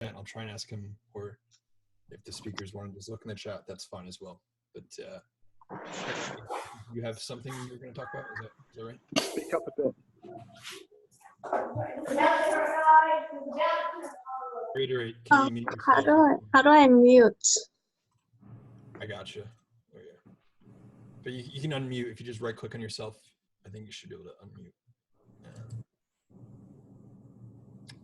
I'll try and ask him, or if the speakers want to just look in the chat, that's fine as well. But you have something you're going to talk about? Is that right? Speak up a bit. Reiterate. Can you mute How yourself? do I mute? I gotcha. Oh, yeah. But you can unmute if you just right click on yourself. I think you should be able to unmute.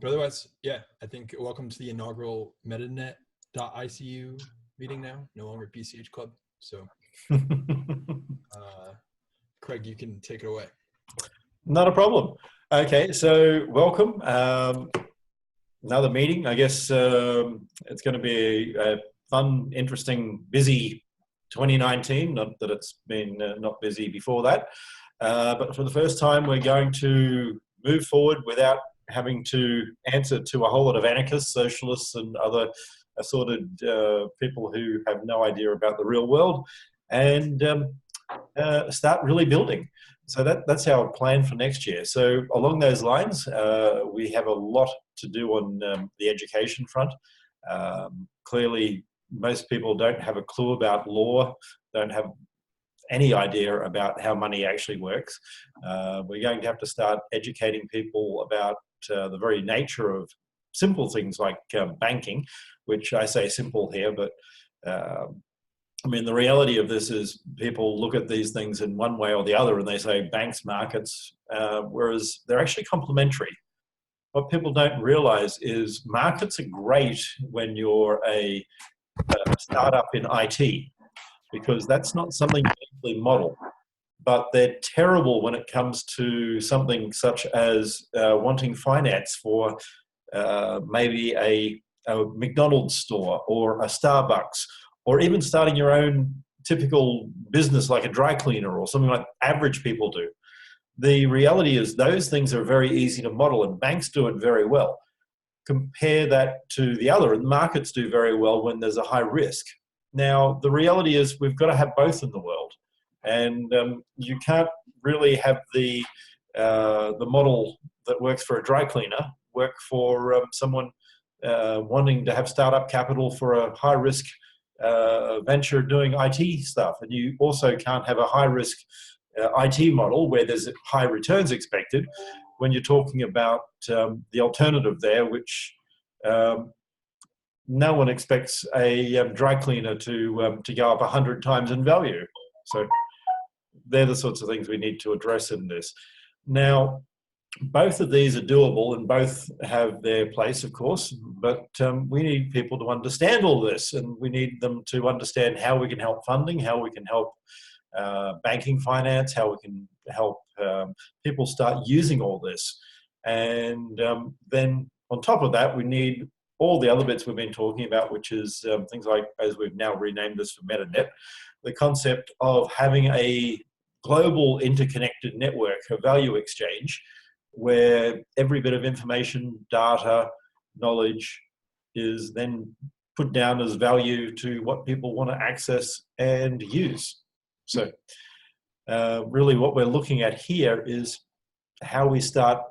But otherwise, yeah, I think welcome to the inaugural MetaNet ICU meeting now, no longer PCH Club. So, Craig, you can take it away. Not a problem. Okay, so welcome. Another meeting. I guess it's going to be a fun, interesting, busy 2019. Not that it's been not busy before that. But for the first time, we're going to move forward without having to answer to a whole lot of anarchists, socialists, and other assorted people who have no idea about the real world, and start really building. So that's our plan for next year. So along those lines, we have a lot to do on the education front. Clearly, most people don't have a clue about law, don't have any idea about how money actually works. We're going to have to start educating people about the very nature of simple things like banking, which I say simple here, but I mean, the reality of this is people look at these things in one way or the other and they say banks, markets, whereas they're actually complementary. What people don't realize is markets are great when you're a startup in IT, because that's not something you easily model. But they're terrible when it comes to something such as wanting finance for maybe a McDonald's store or a Starbucks, or even starting your own typical business like a dry cleaner or something like average people do. The reality is those things are very easy to model, and banks do it very well. Compare that to the other, and markets do very well when there's a high risk. Now, the reality is we've got to have both in the world. And you can't really have the model that works for a dry cleaner work for someone wanting to have startup capital for a high risk venture doing IT stuff. And you also can't have a high risk IT model where there's high returns expected when you're talking about the alternative there, which no one expects a dry cleaner to go up 100 times in value. So they're the sorts of things we need to address in this. Now, both of these are doable and both have their place, of course, but we need people to understand all this, and we need them to understand how we can help funding, how we can help banking finance, how we can help people start using all this. And then on top of that, we need all the other bits we've been talking about, which is things like, as we've now renamed this for MetaNet, the concept of having a global interconnected network, a value exchange, where every bit of information, data, knowledge is then put down as value to what people want to access and use. So really what we're looking at here is how we start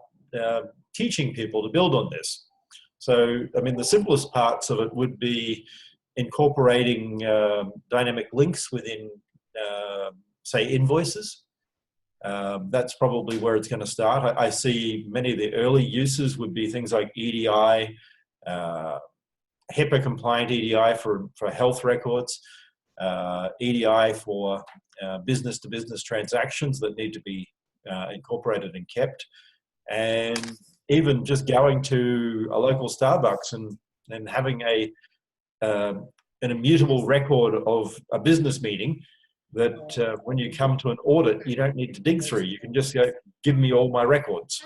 teaching people to build on this. So, I mean, the simplest parts of it would be incorporating dynamic links within, say, invoices. That's probably where it's going to start. I see many of the early uses would be things like EDI, HIPAA-compliant EDI for health records, EDI for business-to-business transactions that need to be incorporated and kept, and even just going to a local Starbucks and having an immutable record of a business meeting that when you come to an audit, you don't need to dig through. You can just go, give me all my records.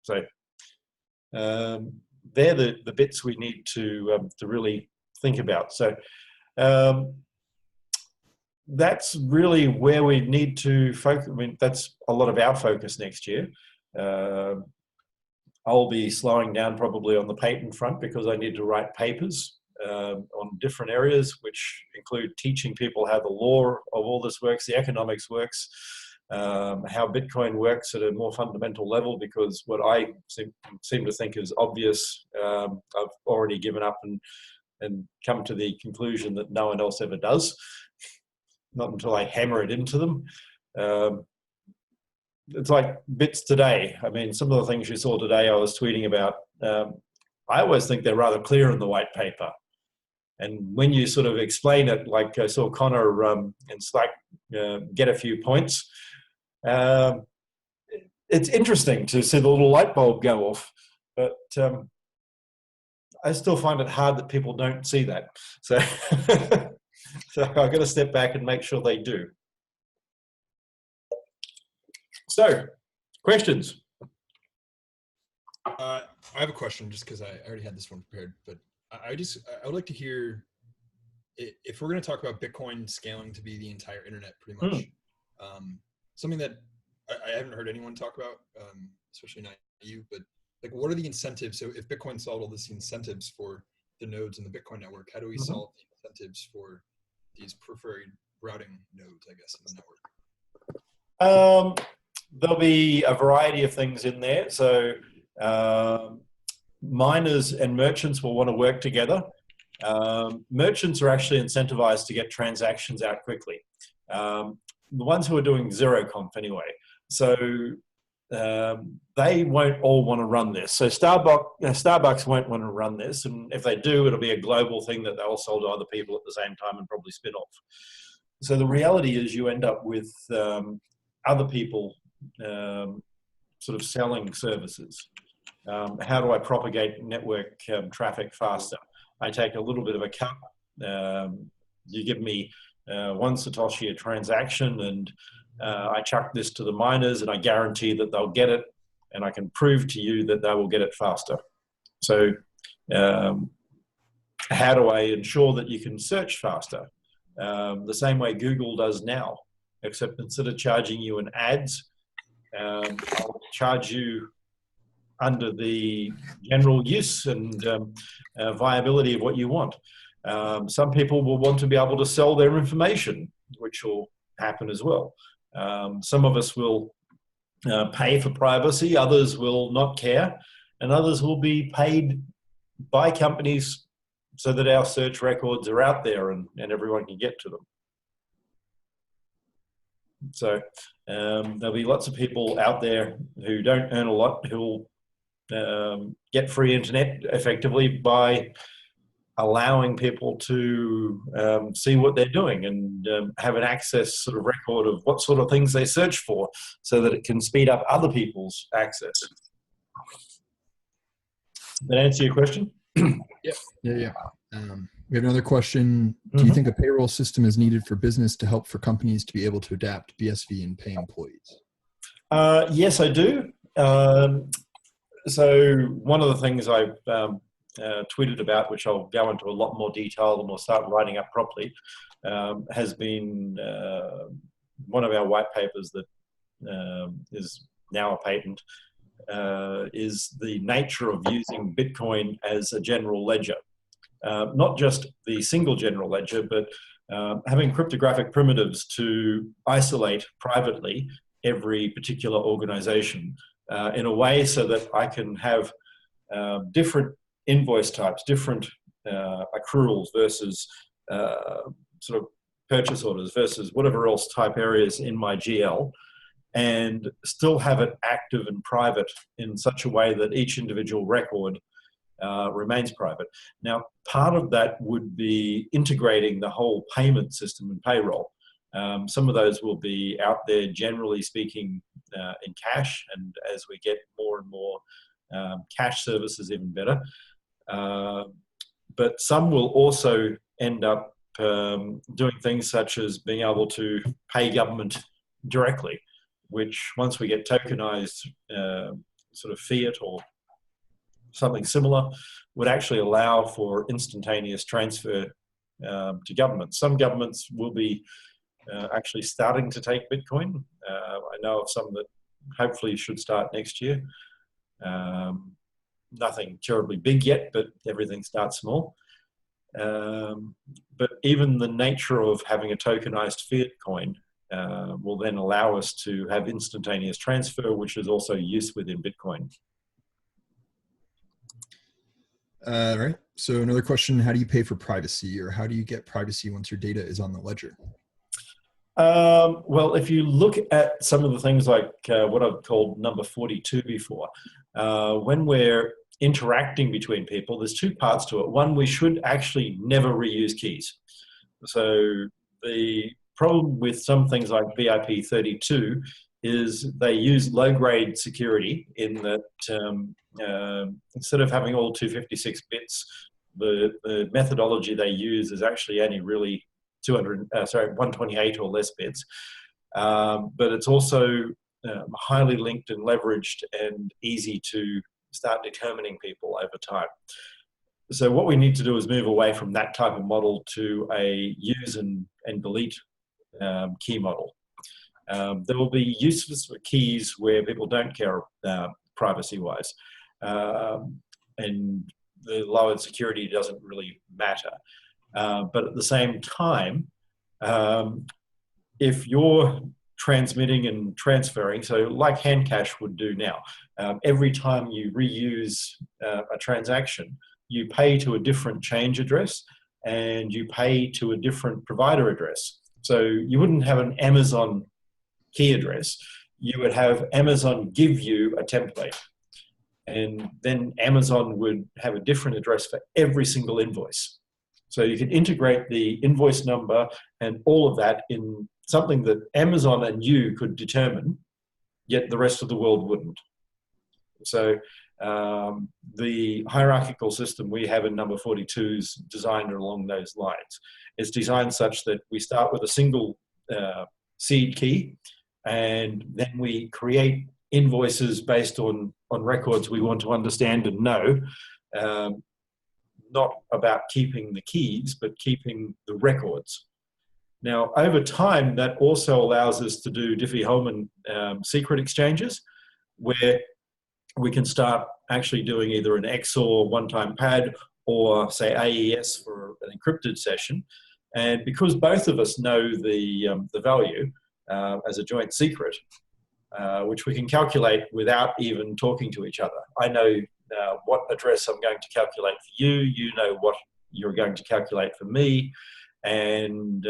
So they're the bits we need to really think about. So that's really where we need to focus. I mean, that's a lot of our focus next year. I'll be slowing down probably on the patent front because I need to write papers on different areas, which include teaching people how the law of all this works, the economics works, how Bitcoin works at a more fundamental level, because what I seem to think is obvious, I've already given up and come to the conclusion that no one else ever does, not until I hammer it into them. It's like bits today. I mean, some of the things you saw today I was tweeting about, I always think they're rather clear in the white paper. And when you sort of explain it, like I saw Connor in Slack get a few points, it's interesting to see the little light bulb go off. But I still find it hard that people don't see that. So, so I've got to step back and make sure they do. So, questions? I have a question, just because I already had this one prepared, but I would like to hear if we're going to talk about Bitcoin scaling to be the entire internet, pretty much. Something that I haven't heard anyone talk about, especially not you, but like, what are the incentives? So if Bitcoin solved all these incentives for the nodes in the Bitcoin network, how do we solve the incentives for these preferred routing nodes, I guess, in the network? There'll be a variety of things in there. So miners and merchants will want to work together. Merchants are actually incentivized to get transactions out quickly. The ones who are doing zero conf anyway. So they won't all want to run this. So Starbucks won't want to run this. And if they do, it'll be a global thing that they'll sell to other people at the same time and probably spin off. So the reality is you end up with other people sort of selling services. How do I propagate network traffic faster? I take a little bit of a cut. You give me 1 Satoshi a transaction, and I chuck this to the miners, and I guarantee that they'll get it, and I can prove to you that they will get it faster. So how do I ensure that you can search faster? The same way Google does now, except instead of charging you in ads, I'll charge you under the general use and viability of what you want. Some people will want to be able to sell their information, which will happen as well. Some of us will pay for privacy, others will not care, and others will be paid by companies so that our search records are out there and everyone can get to them. So there'll be lots of people out there who don't earn a lot who will get free internet effectively by allowing people to see what they're doing and have an access sort of record of what sort of things they search for, so that it can speed up other people's access. Did that answer your question? Yeah. We have another question. Do you think a payroll system is needed for business to help for companies to be able to adapt BSV and pay employees? Yes, I do. So one of the things I've tweeted about, which I'll go into a lot more detail and we'll start writing up properly, has been one of our white papers that is now a patent, is the nature of using Bitcoin as a general ledger. Not just the single general ledger, but having cryptographic primitives to isolate privately every particular organization in a way so that I can have different invoice types, different accruals versus sort of purchase orders versus whatever else type areas in my GL, and still have it active and private in such a way that each individual record remains private. Now, part of that would be integrating the whole payment system and payroll. Some of those will be out there, generally speaking, in cash, and as we get more and more cash services, even better. But some will also end up doing things such as being able to pay government directly, which once we get tokenized sort of fiat or something similar, would actually allow for instantaneous transfer to governments. Some governments will be actually starting to take Bitcoin. I know of some that hopefully should start next year. Nothing terribly big yet, but everything starts small. But even the nature of having a tokenized fiat coin will then allow us to have instantaneous transfer, which is also used within Bitcoin. All right. So another question, how do you pay for privacy, or how do you get privacy once your data is on the ledger? Well, if you look at some of the things like what I've called number 42 before, when we're interacting between people, there's two parts to it. One, we should actually never reuse keys. So the problem with some things like BIP 32 is they use low-grade security in that instead of having all 256 bits, the methodology they use is actually only really 128 or less bits. But it's also highly linked and leveraged and easy to start determining people over time. So what we need to do is move away from that type of model to a use and delete key model. There will be uses for keys where people don't care privacy-wise, and the lowered security doesn't really matter. But at the same time, if you're transmitting and transferring, so like Handcash would do now, every time you reuse a transaction, you pay to a different change address and you pay to a different provider address. So you wouldn't have an Amazon key address. You would have Amazon give you a template. And then Amazon would have a different address for every single invoice. So you can integrate the invoice number and all of that in something that Amazon and you could determine, yet the rest of the world wouldn't. So the hierarchical system we have in number 42 is designed along those lines. It's designed such that we start with a single seed key, and then we create invoices based on records we want to understand and know, not about keeping the keys, but keeping the records. Now, over time, that also allows us to do Diffie-Hellman secret exchanges, where we can start actually doing either an XOR one-time pad or, say, AES for an encrypted session. And because both of us know the value as a joint secret, which we can calculate without even talking to each other. I know what address I'm going to calculate for you, you know what you're going to calculate for me, and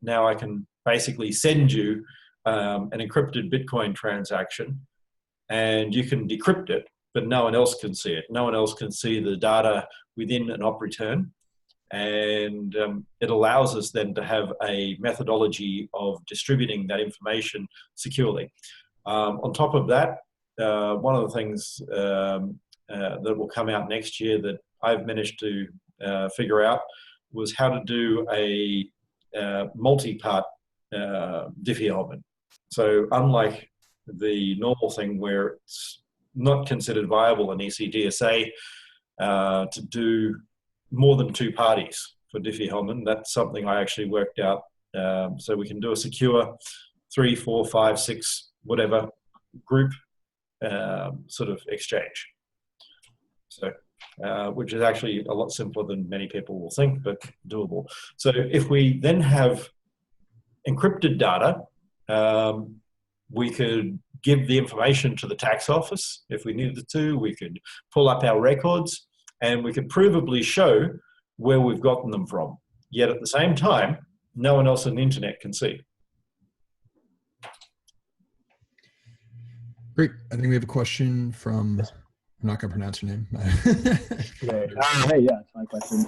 now I can basically send you an encrypted Bitcoin transaction, and you can decrypt it, but no one else can see it. No one else can see the data within an op return, and it allows us then to have a methodology of distributing that information securely. On top of that, one of the things that will come out next year that I've managed to figure out was how to do a multi-part Diffie-Hellman. So unlike the normal thing where it's not considered viable in ECDSA to do more than two parties for Diffie-Hellman, that's something I actually worked out. So we can do a secure 3, 4, 5, 6, whatever group sort of exchange. So, which is actually a lot simpler than many people will think, but doable. So if we then have encrypted data, we could give the information to the tax office if we needed to. We could pull up our records and we could provably show where we've gotten them from. Yet at the same time, no one else on the internet can see. Great. I think we have a question from, I'm not going to pronounce your name. Hey, yeah, it's my question.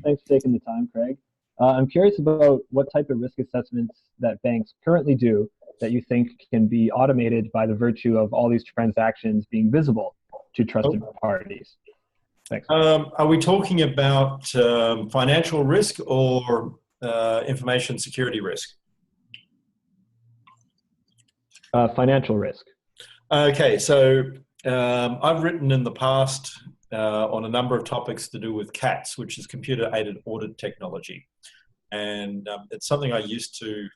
Thanks for taking the time, Craig. I'm curious about what type of risk assessments that banks currently do that you think can be automated by the virtue of all these transactions being visible to trusted parties. Thanks. Are we talking about financial risk or information security risk? Financial risk. Okay, so I've written in the past on a number of topics to do with CATS, which is computer-aided audit technology. And it's something I used to,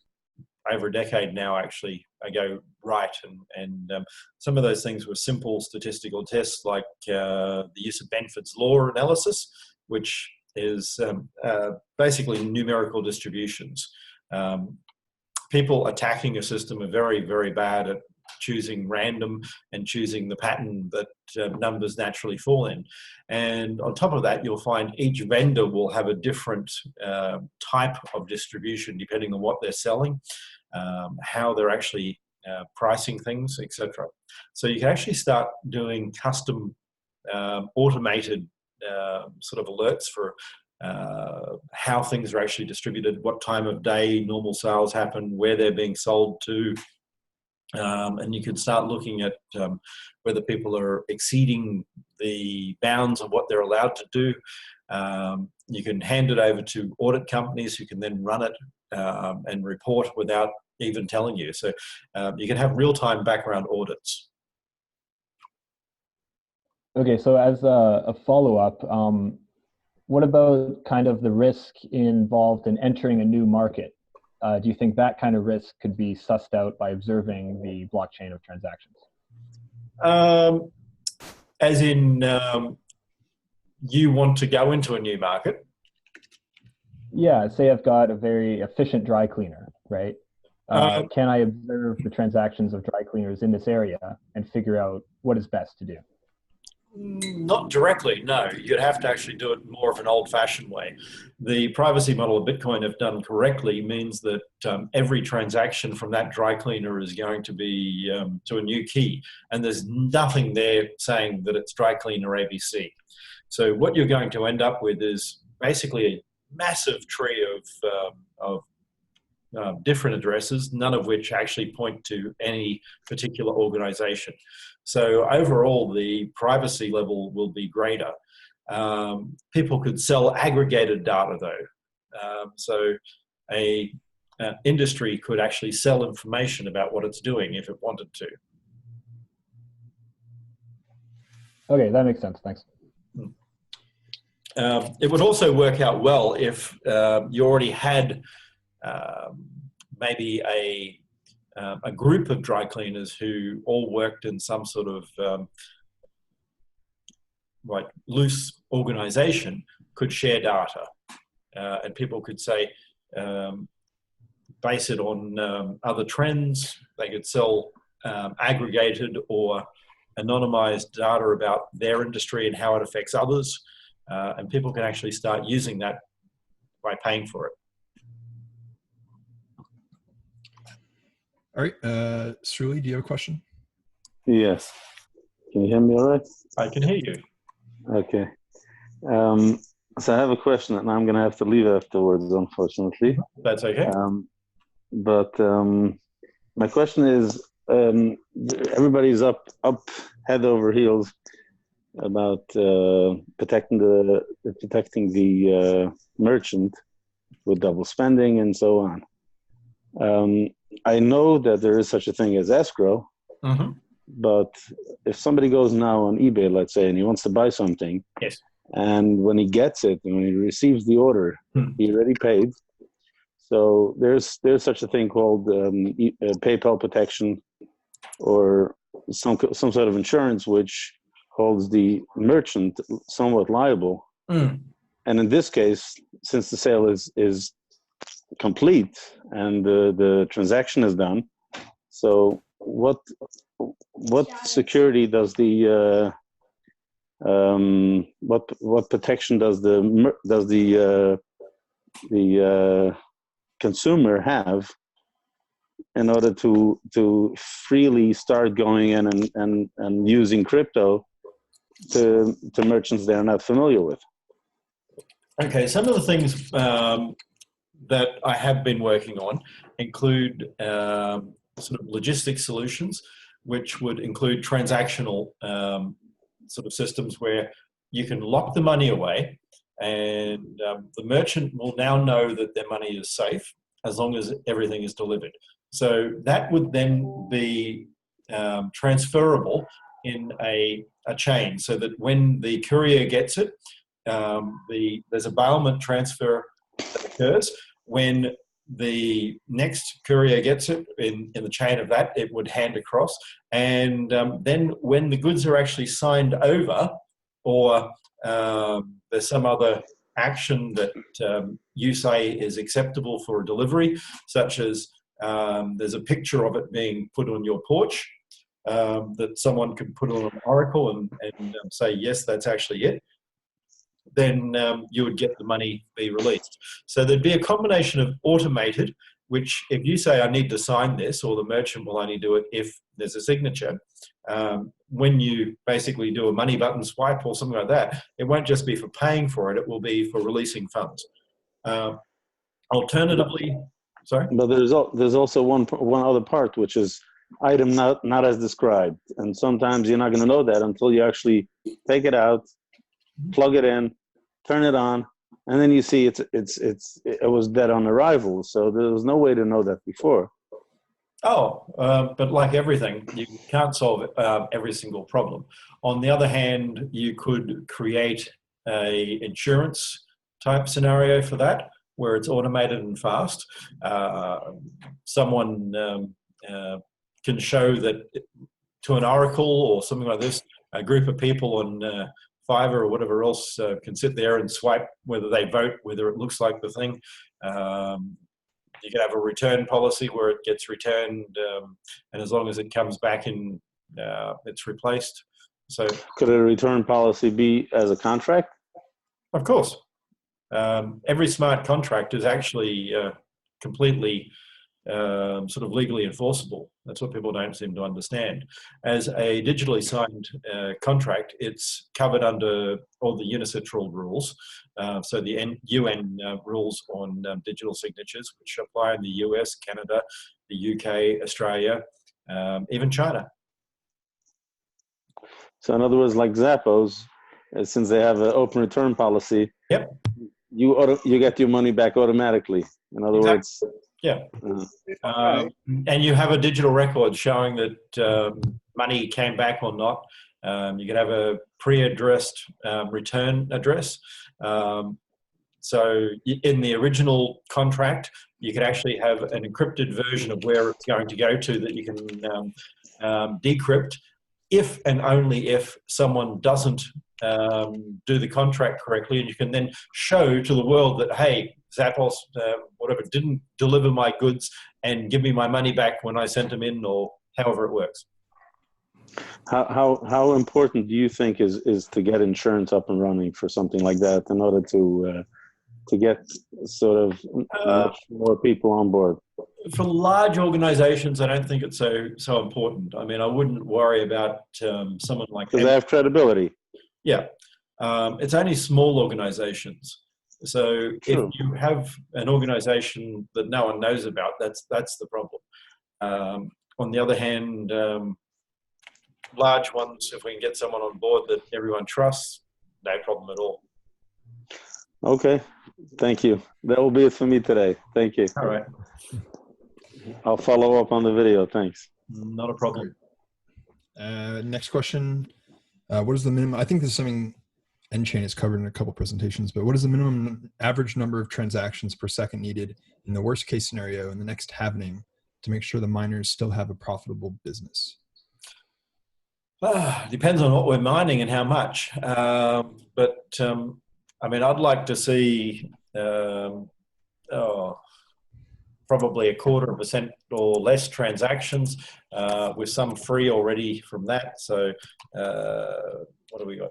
over a decade now, actually, ago, write. And some of those things were simple statistical tests like the use of Benford's law analysis, which is basically numerical distributions. people attacking a system are very, very bad at choosing random and choosing the pattern that numbers naturally fall in. And on top of that, you'll find each vendor will have a different type of distribution depending on what they're selling, how they're actually pricing things, etc. So you can actually start doing custom automated sort of alerts for how things are actually distributed, what time of day normal sales happen, where they're being sold to. And you can start looking at whether people are exceeding the bounds of what they're allowed to do. You can hand it over to audit companies who can then run it and report without even telling you. So you can have real-time background audits. Okay, so as a follow-up, what about kind of the risk involved in entering a new market? Do you think that kind of risk could be sussed out by observing the blockchain of transactions? As in, you want to go into a new market? Yeah, say I've got a very efficient dry cleaner, right? Can I observe the transactions of dry cleaners in this area and figure out what is best to do? Not directly, no. You'd have to actually do it more of an old-fashioned way. The privacy model of Bitcoin, if done correctly, means that every transaction from that dry cleaner is going to be to a new key, and there's nothing there saying that it's dry cleaner ABC. So what you're going to end up with is basically a massive tree of different addresses, none of which actually point to any particular organization. So overall, the privacy level will be greater. People could sell aggregated data though. So a industry could actually sell information about what it's doing if it wanted to. Okay, that makes sense, thanks. It would also work out well if you already had maybe a group of dry cleaners who all worked in some sort of like loose organization could share data, and people could say base it on other trends. They could sell aggregated or anonymized data about their industry and how it affects others, and people can actually start using that by paying for it. All right, Sruli, do you have a question? Yes. Can you hear me all right? I can hear you. Okay. So I have a question and I'm going to have to leave afterwards, unfortunately. That's okay. But my question is, everybody's up head over heels about protecting the merchant with double spending and so on. I know that there is such a thing as escrow, but if somebody goes now on eBay, let's say, and he wants to buy something, yes, and when he gets it and when he receives the order, he already paid. So there's such a thing called PayPal protection, or some sort of insurance which holds the merchant somewhat liable. And in this case, since the sale is complete and the transaction is done, so what security does the what protection does the consumer have in order to freely start going in and using crypto to merchants they're not familiar with? Okay, some of the things that I have been working on include sort of logistics solutions, which would include transactional sort of systems where you can lock the money away, and the merchant will now know that their money is safe as long as everything is delivered. So that would then be transferable in a chain, so that when the courier gets it, there's a bailment transfer that occurs. When the next courier gets it in the chain of that, it would hand across. And then when the goods are actually signed over, or there's some other action that you say is acceptable for a delivery, such as There's a picture of it being put on your porch that someone can put on an Oracle and say, yes, that's actually it. Then you would get the money be released. So there'd be a combination of automated, which if you say I need to sign this, or the merchant will only do it if there's a signature, when you basically do a money button swipe or something like that, it won't just be for paying for it, it will be for releasing funds. Alternatively, sorry? But there's also one other part, which is item not as described. And sometimes you're not going to know that until you actually take it out, plug it in, turn it on, and then you see it was dead on arrival. So there was no way to know that before. But like everything, you can't solve every single problem. On the other hand, you could create a insurance type scenario for that, where it's automated and fast. Someone can show that to an Oracle or something like this, a group of people on Fiverr or whatever else can sit there and swipe whether they vote, whether it looks like the thing. You can have a return policy where it gets returned, and as long as it comes back in, it's replaced. So, could a return policy be as a contract? Of course. Every smart contract is actually completely sort of legally enforceable. That's what people don't seem to understand. As a digitally signed contract, it's covered under all the UNICITRAL rules. So the UN rules on digital signatures, which apply in the US, Canada, the UK, Australia, even China. So in other words, like Zappos, since they have an open return policy, yep, you get your money back automatically. In other words, yeah. And you have a digital record showing that money came back or not. You can have a pre-addressed return address. So in the original contract, you could actually have an encrypted version of where it's going to go to that you can decrypt if and only if someone doesn't do the contract correctly, and you can then show to the world that, hey, Zappos, whatever, didn't deliver my goods and give me my money back when I sent them in, or however it works. How important do you think is to get insurance up and running for something like that in order to get sort of much more people on board? For large organizations, I don't think it's so important. I mean, I wouldn't worry about someone like because they have credibility. Yeah, it's only small organizations. So True. If you have an organization that no one knows about, that's the problem. On the other hand, large ones, if we can get someone on board that everyone trusts, no problem at all. Okay, thank you. That will be it for me today. Thank you. All right. I'll follow up on the video. Thanks. Not a problem. Next question. What is the minimum? I think this is something Nchain has covered in a couple presentations, but what is the minimum average number of transactions per second needed in the worst case scenario in the next halvening to make sure the miners still have a profitable business? Depends on what we're mining and how much. I mean, I'd like to see probably 1/4% or less transactions, with some free already from that. So what do we got?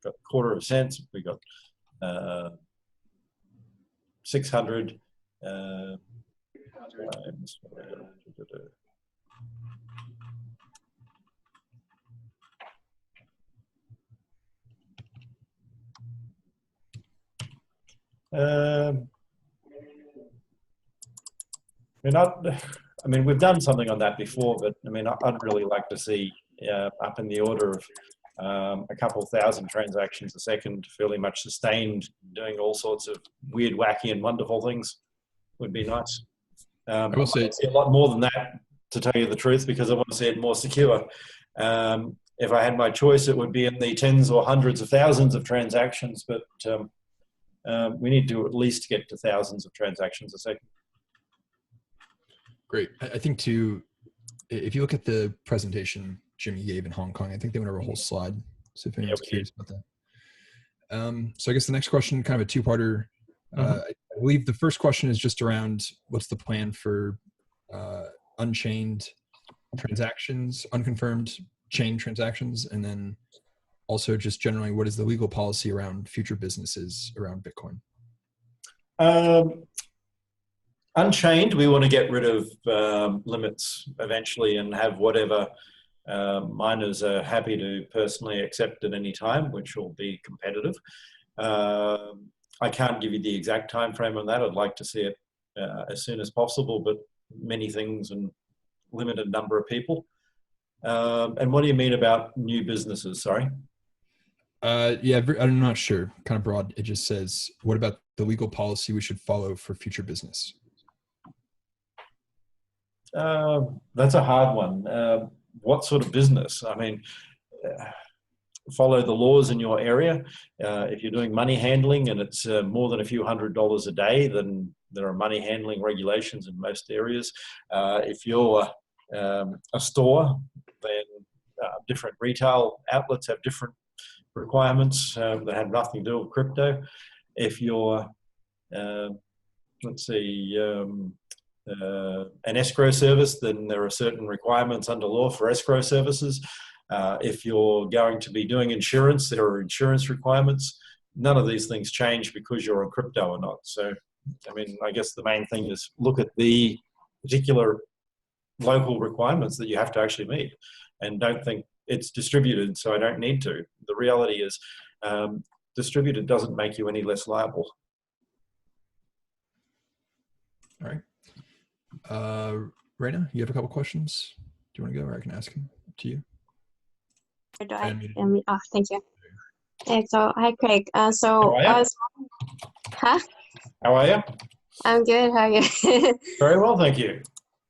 Got 1/4 cents. We got 600 times. I mean, we've done something on that before, but I mean, I'd really like to see up in the order of a couple thousand transactions a second, fairly much sustained, doing all sorts of weird, wacky, and wonderful things would be nice. I will say I'd see a lot more than that, to tell you the truth, because I want to see it more secure. If I had my choice, it would be in the tens or hundreds of thousands of transactions, but we need to at least get to thousands of transactions a second. Great. I think too, if you look at the presentation Jimmy gave in Hong Kong, I think they went over a whole slide. So if anyone's curious about that. So I guess the next question, kind of a two-parter. I believe the first question is just around what's the plan for unchained transactions, unconfirmed chain transactions, and then also just generally what is the legal policy around future businesses around Bitcoin? Unchained, we want to get rid of limits eventually and have whatever miners are happy to personally accept at any time, which will be competitive. I can't give you the exact time frame on that. I'd like to see it as soon as possible, but many things and limited number of people. And what do you mean about new businesses? Sorry. Yeah, I'm not sure. Kind of broad. It just says, what about the legal policy we should follow for future business? That's a hard one. What sort of business? I mean, follow the laws in your area. If you're doing money handling and it's more than a few $100s a day, then there are money handling regulations in most areas. If you're a store, then different retail outlets have different requirements that have nothing to do with crypto. If you're, let's see, an escrow service, then there are certain requirements under law for escrow services. If you're going to be doing insurance, there are insurance requirements. None of these things change because you're on crypto or not. So, I mean, I guess the main thing is look at the particular local requirements that you have to actually meet, and don't think it's distributed, so I don't need to. The reality is distributed doesn't make you any less liable. All right. Raina, you have a couple questions? Do you want to go, or I can ask him? Up to you. Or do I? Thank you. Okay, so hi, Craig. So How are you? How are you? I'm good. How are you? Very well, thank you.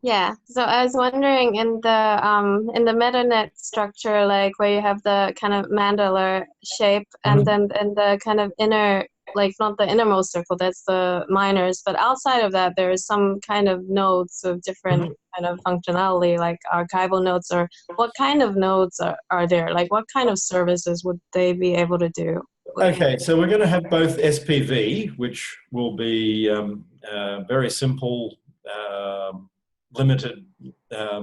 Yeah. So I was wondering in the MetaNet structure, like where you have the kind of mandala shape, and then in the kind of inner, like not the innermost circle, that's the miners, but outside of that, there is some kind of nodes of different kind of functionality, like archival nodes, or what kind of nodes are there? Like what kind of services would they be able to do? Okay, so we're going to have both SPV, which will be very simple, limited,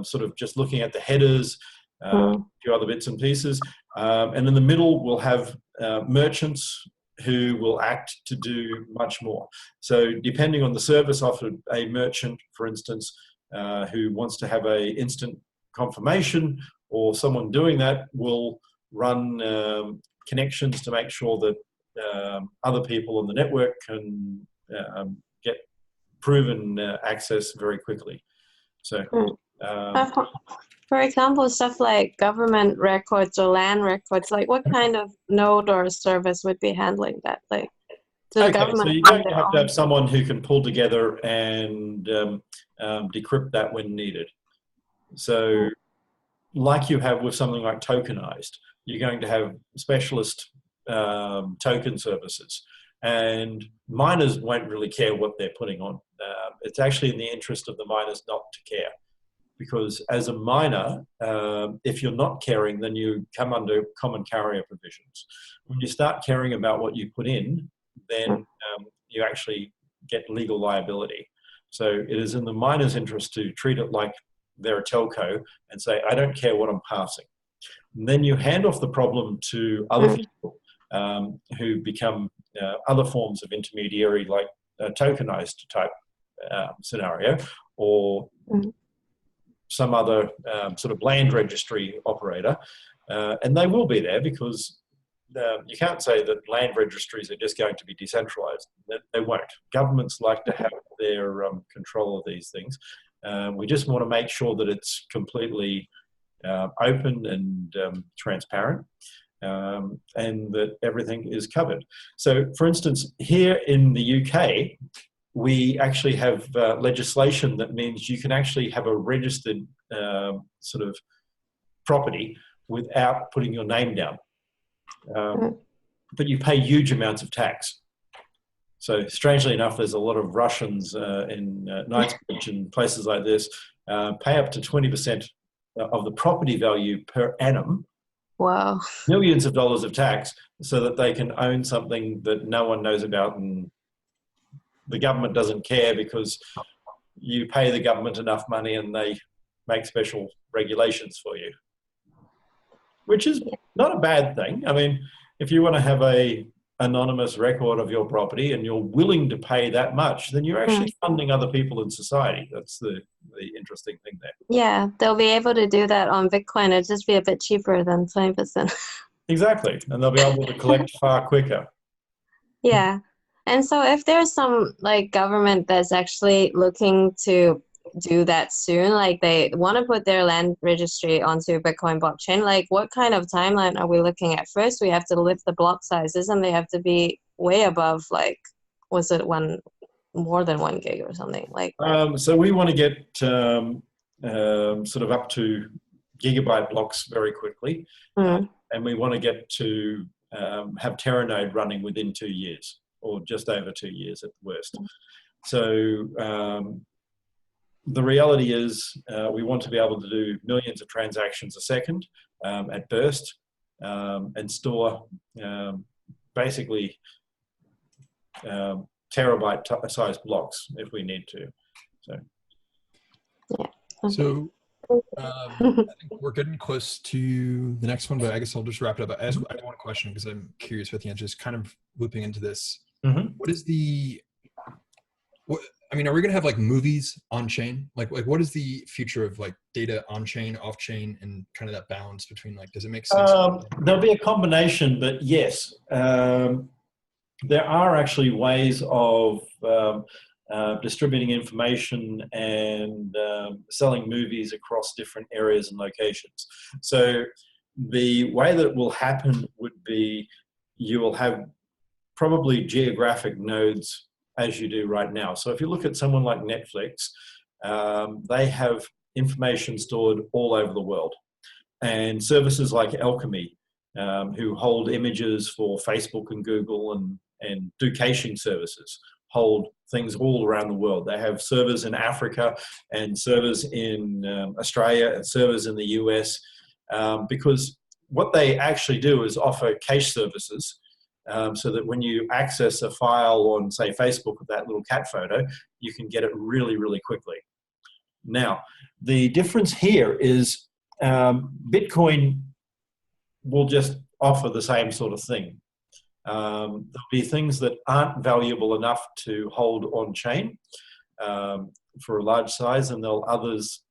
sort of just looking at the headers, a few other bits and pieces. And in the middle, we'll have merchants who will act to do much more. So depending on the service offered, a merchant, for instance, who wants to have a instant confirmation, or someone doing that will run connections to make sure that other people on the network can get proven access very quickly. So, for example, stuff like government records or land records, like what kind of node or service would be handling that? Like, the government. So you're going to have someone who can pull together and decrypt that when needed. So, like you have with something like tokenized, you're going to have specialist token services, and miners won't really care what they're putting on. It's actually in the interest of the miners not to care, because as a miner, if you're not caring, then you come under common carrier provisions. When you start caring about what you put in, then you actually get legal liability. So it is in the miner's interest to treat it like they're a telco and say, I don't care what I'm passing. And then you hand off the problem to other people who become other forms of intermediary, like a tokenized type scenario, or some other sort of land registry operator. And they will be there because you can't say that land registries are just going to be decentralized. They won't. Governments like to have their control of these things. We just want to make sure that it's completely open and transparent, and that everything is covered. So, for instance, here in the UK, we actually have legislation that means you can actually have a registered sort of property without putting your name down. But you pay huge amounts of tax. So strangely enough, there's a lot of Russians in Knightsbridge and places like this pay up to 20% of the property value per annum. Wow. Millions of dollars of tax so that they can own something that no one knows about and the government doesn't care because you pay the government enough money and they make special regulations for you, which is not a bad thing. I mean, if you want to have a anonymous record of your property and you're willing to pay that much, then you're actually funding other people in society. That's the interesting thing there. Yeah, they'll be able to do that on Bitcoin. It'll just be a bit cheaper than 20%. Exactly. And they'll be able to collect far quicker. Yeah. And so if there's some like government that's actually looking to do that soon, like they want to put their land registry onto Bitcoin blockchain, like what kind of timeline are we looking at? First, we have to lift the block sizes and they have to be way above, like, was it more than 1 gig or something? Like. So we want to get sort of up to gigabyte blocks very quickly. And we want to get to have Terranode running within 2 years, or just over 2 years at the worst. So the reality is we want to be able to do millions of transactions a second at burst and store basically terabyte sized blocks if we need to. So, so I think we're getting close to the next one, but I guess I'll just wrap it up. I have one question because I'm curious with the answer, just kind of looping into this. What is I mean, are we going to have like movies on chain? Like what is the future of like data on chain, off chain, and kind of that balance between, like, does it make sense? There'll be a combination, but yes, there are actually ways of distributing information and selling movies across different areas and locations. So the way that it will happen would be you will have probably geographic nodes as you do right now. So if you look at someone like Netflix, they have information stored all over the world. And services like Alchemy, who hold images for Facebook and Google and do caching services, hold things all around the world. They have servers in Africa and servers in Australia and servers in the US, because what they actually do is offer cache services, so that when you access a file on, say, Facebook of that little cat photo, you can get it really, really quickly. Now, the difference here is Bitcoin will just offer the same sort of thing. There'll be things that aren't valuable enough to hold on chain for a large size, and others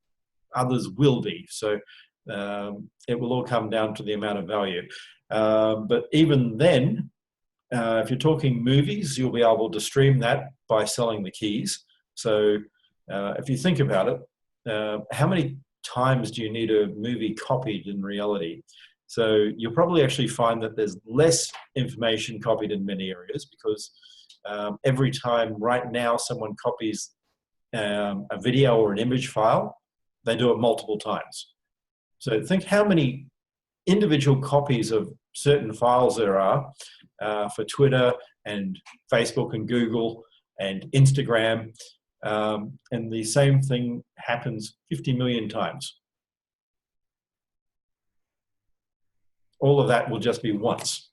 will be. So it will all come down to the amount of value. But even then, if you're talking movies, you'll be able to stream that by selling the keys. So if you think about it, how many times do you need a movie copied in reality? So you'll probably actually find that there's less information copied in many areas, because every time right now someone copies a video or an image file, they do it multiple times. So think how many individual copies of certain files there are for Twitter and Facebook and Google and Instagram, and the same thing happens 50 million times. All of that will just be once.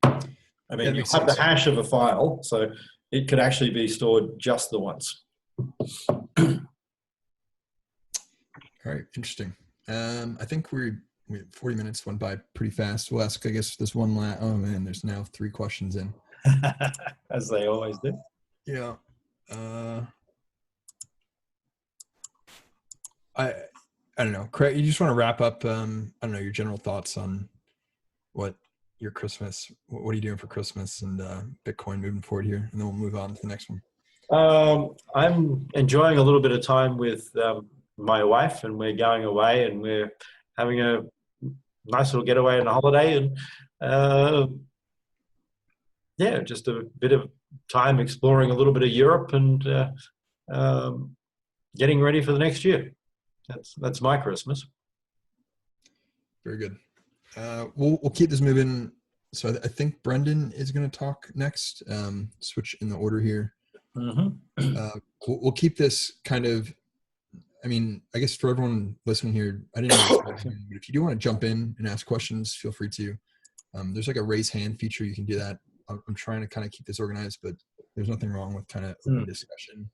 I mean, you have the hash of a file, so it could actually be stored just the once. All right, interesting. I think we 40 minutes went by pretty fast. We'll ask, I guess, this one last. Oh man, there's now 3 questions in. As they always do. Yeah. I don't know, Craig, you just want to wrap up, I don't know, your general thoughts on what your Christmas, what are you doing for Christmas and Bitcoin moving forward here? And then we'll move on to the next one. I'm enjoying a little bit of time with my wife, and we're going away and we're having a nice little getaway and a holiday, and yeah, just a bit of time exploring a little bit of Europe and getting ready for the next year. That's my Christmas. Very good. We'll keep this moving. So I think Brendan is going to talk next. Switch in the order here. We'll keep this kind of, I mean, I guess for everyone listening here, I didn't know this, but if you do want to jump in and ask questions, feel free to. There's like a raise hand feature. You can do that I'm trying to kind of keep this organized, but there's nothing wrong with kind of open discussion.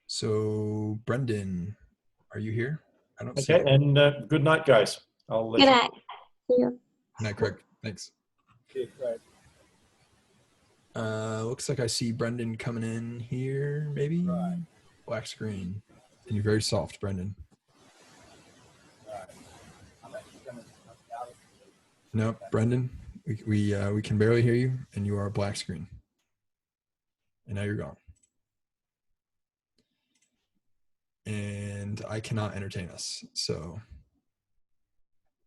So Brendan, are you here? I don't see Okay, you. and good night, guys. I'll let Good you. night. See you. Good night, Craig. Thanks. Looks like I see Brendan coming in here, maybe? Right. Black screen. And you're very soft, Brendan. No, Brendan, we can barely hear you, and you are a black screen. And now you're gone. And I cannot entertain us, so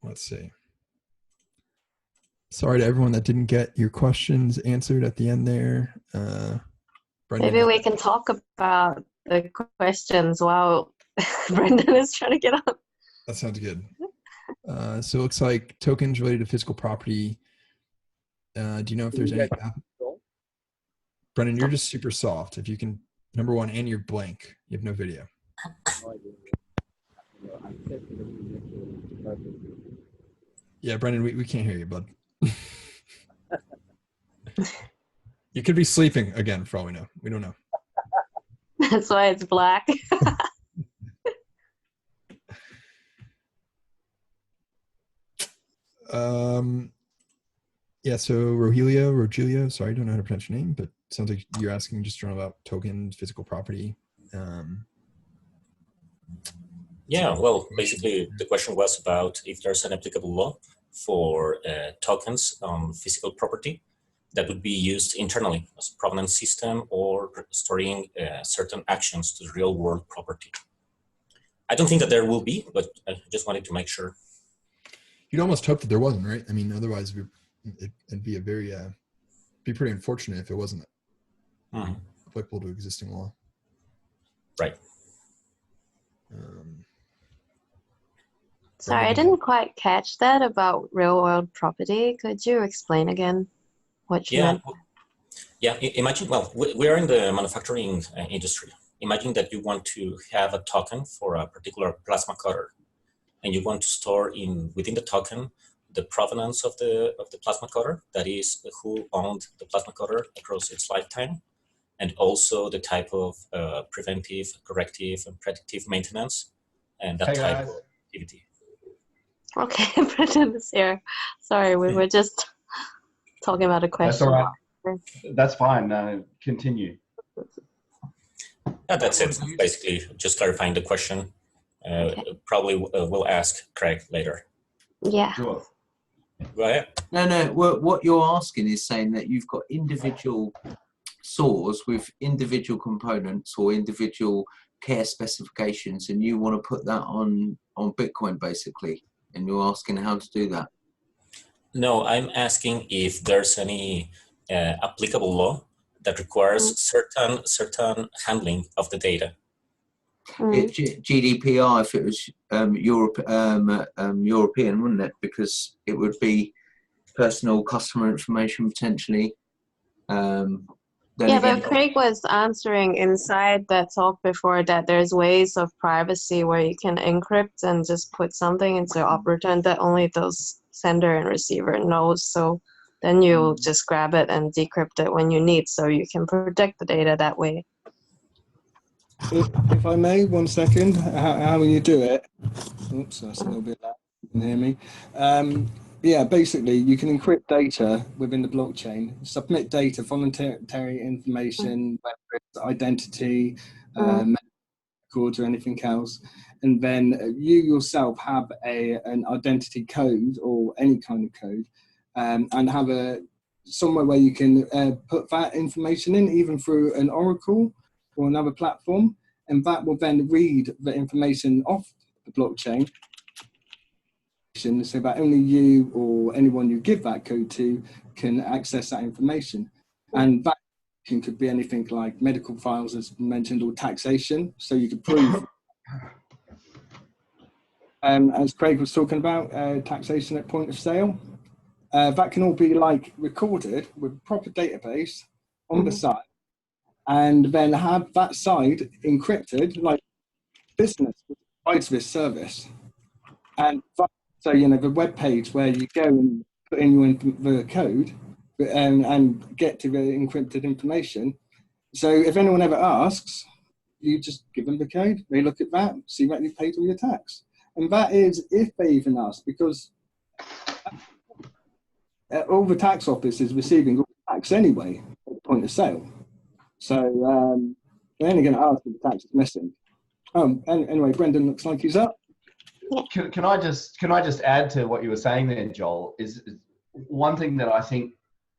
let's see. Sorry to everyone that didn't get your questions answered at the end there. Brendan, Maybe we can talk about the questions while Brendan is trying to get on. that sounds good. So it looks like tokens related to physical property. Do you know if there's any? Brendan, you're just super soft. If you can, number one, and you're blank. You have no video. Yeah, Brendan, we can't hear you, bud. You could be sleeping again, for all we know. We don't know. That's why it's black. Yeah, so Rogelio, sorry, I don't know how to pronounce your name, but it sounds like you're asking just about tokens, physical property. Yeah, well, basically the question was about if there's an applicable law for tokens on physical property that would be used internally as a provenance system or storing certain actions to the real world property. I don't think that there will be, but I just wanted to make sure. You'd almost hope that there wasn't, right? I mean, otherwise it'd be a very, be pretty unfortunate if it wasn't applicable to existing law. Right. Sorry, I didn't quite catch that about real world property. Could you explain again what you meant? Yeah, imagine, well, we are in the manufacturing industry. Imagine that you want to have a token for a particular plasma cutter, and you want to store within the token the provenance of the plasma cutter, that is, who owned the plasma cutter across its lifetime, and also the type of preventive, corrective, and predictive maintenance, and that type of activity. Okay, Brendan is here. Sorry, we were just talking about a question. That's all right. That's fine. Continue. Yeah, that's it. Basically, just clarifying the question. Okay. Probably we'll ask Craig later. Yeah. Sure. Go ahead. No. What you're asking is saying that you've got individual SORs with individual components or individual care specifications, and you want to put that on Bitcoin, basically. And you're asking how to do that. No, I'm asking if there's any applicable law that requires certain handling of the data. GDPR, if it was European, wouldn't it? Because it would be personal customer information potentially. Yeah, but Craig was answering inside that talk before that there's ways of privacy where you can encrypt and just put something into operator and that only those sender and receiver knows. So then you just grab it and decrypt it when you need, so you can protect the data that way. If I may, 1 second, how will you do it? Oops, that's a little bit loud. You can hear me. Yeah, basically, you can encrypt data within the blockchain, submit data, voluntary information, whether it's identity, records, or anything else, and then you yourself have an identity code or any kind of code, and have somewhere where you can put that information in, even through an Oracle or another platform, and that will then read the information off the blockchain, so that only you or anyone you give that code to can access that information. And that could be anything like medical files, as mentioned, or taxation, so you could prove. As Craig was talking about, taxation at point of sale, that can all be like recorded with a proper database on the site, and then have that side encrypted, like business provides this service. And so, you know, the web page where you go and put in the code and get to the encrypted information. So if anyone ever asks, you just give them the code, they look at that, see that you paid all your tax. And that is if they even ask, because all the tax office is receiving all the tax anyway at the point of sale. So they're only going to ask if the tax is missing. And anyway, Brendan looks like he's up. Can I just add to what you were saying there, Joel? Is one thing that I think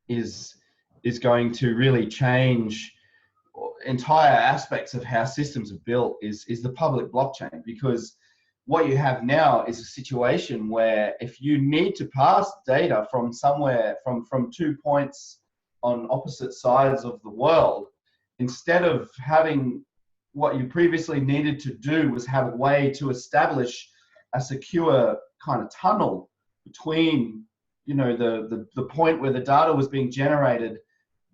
is going to really change entire aspects of how systems are built is the public blockchain, because what you have now is a situation where if you need to pass data from somewhere from 2 points on opposite sides of the world, instead of having what you previously needed to do was have a way to establish a secure kind of tunnel between, you know, the point where the data was being generated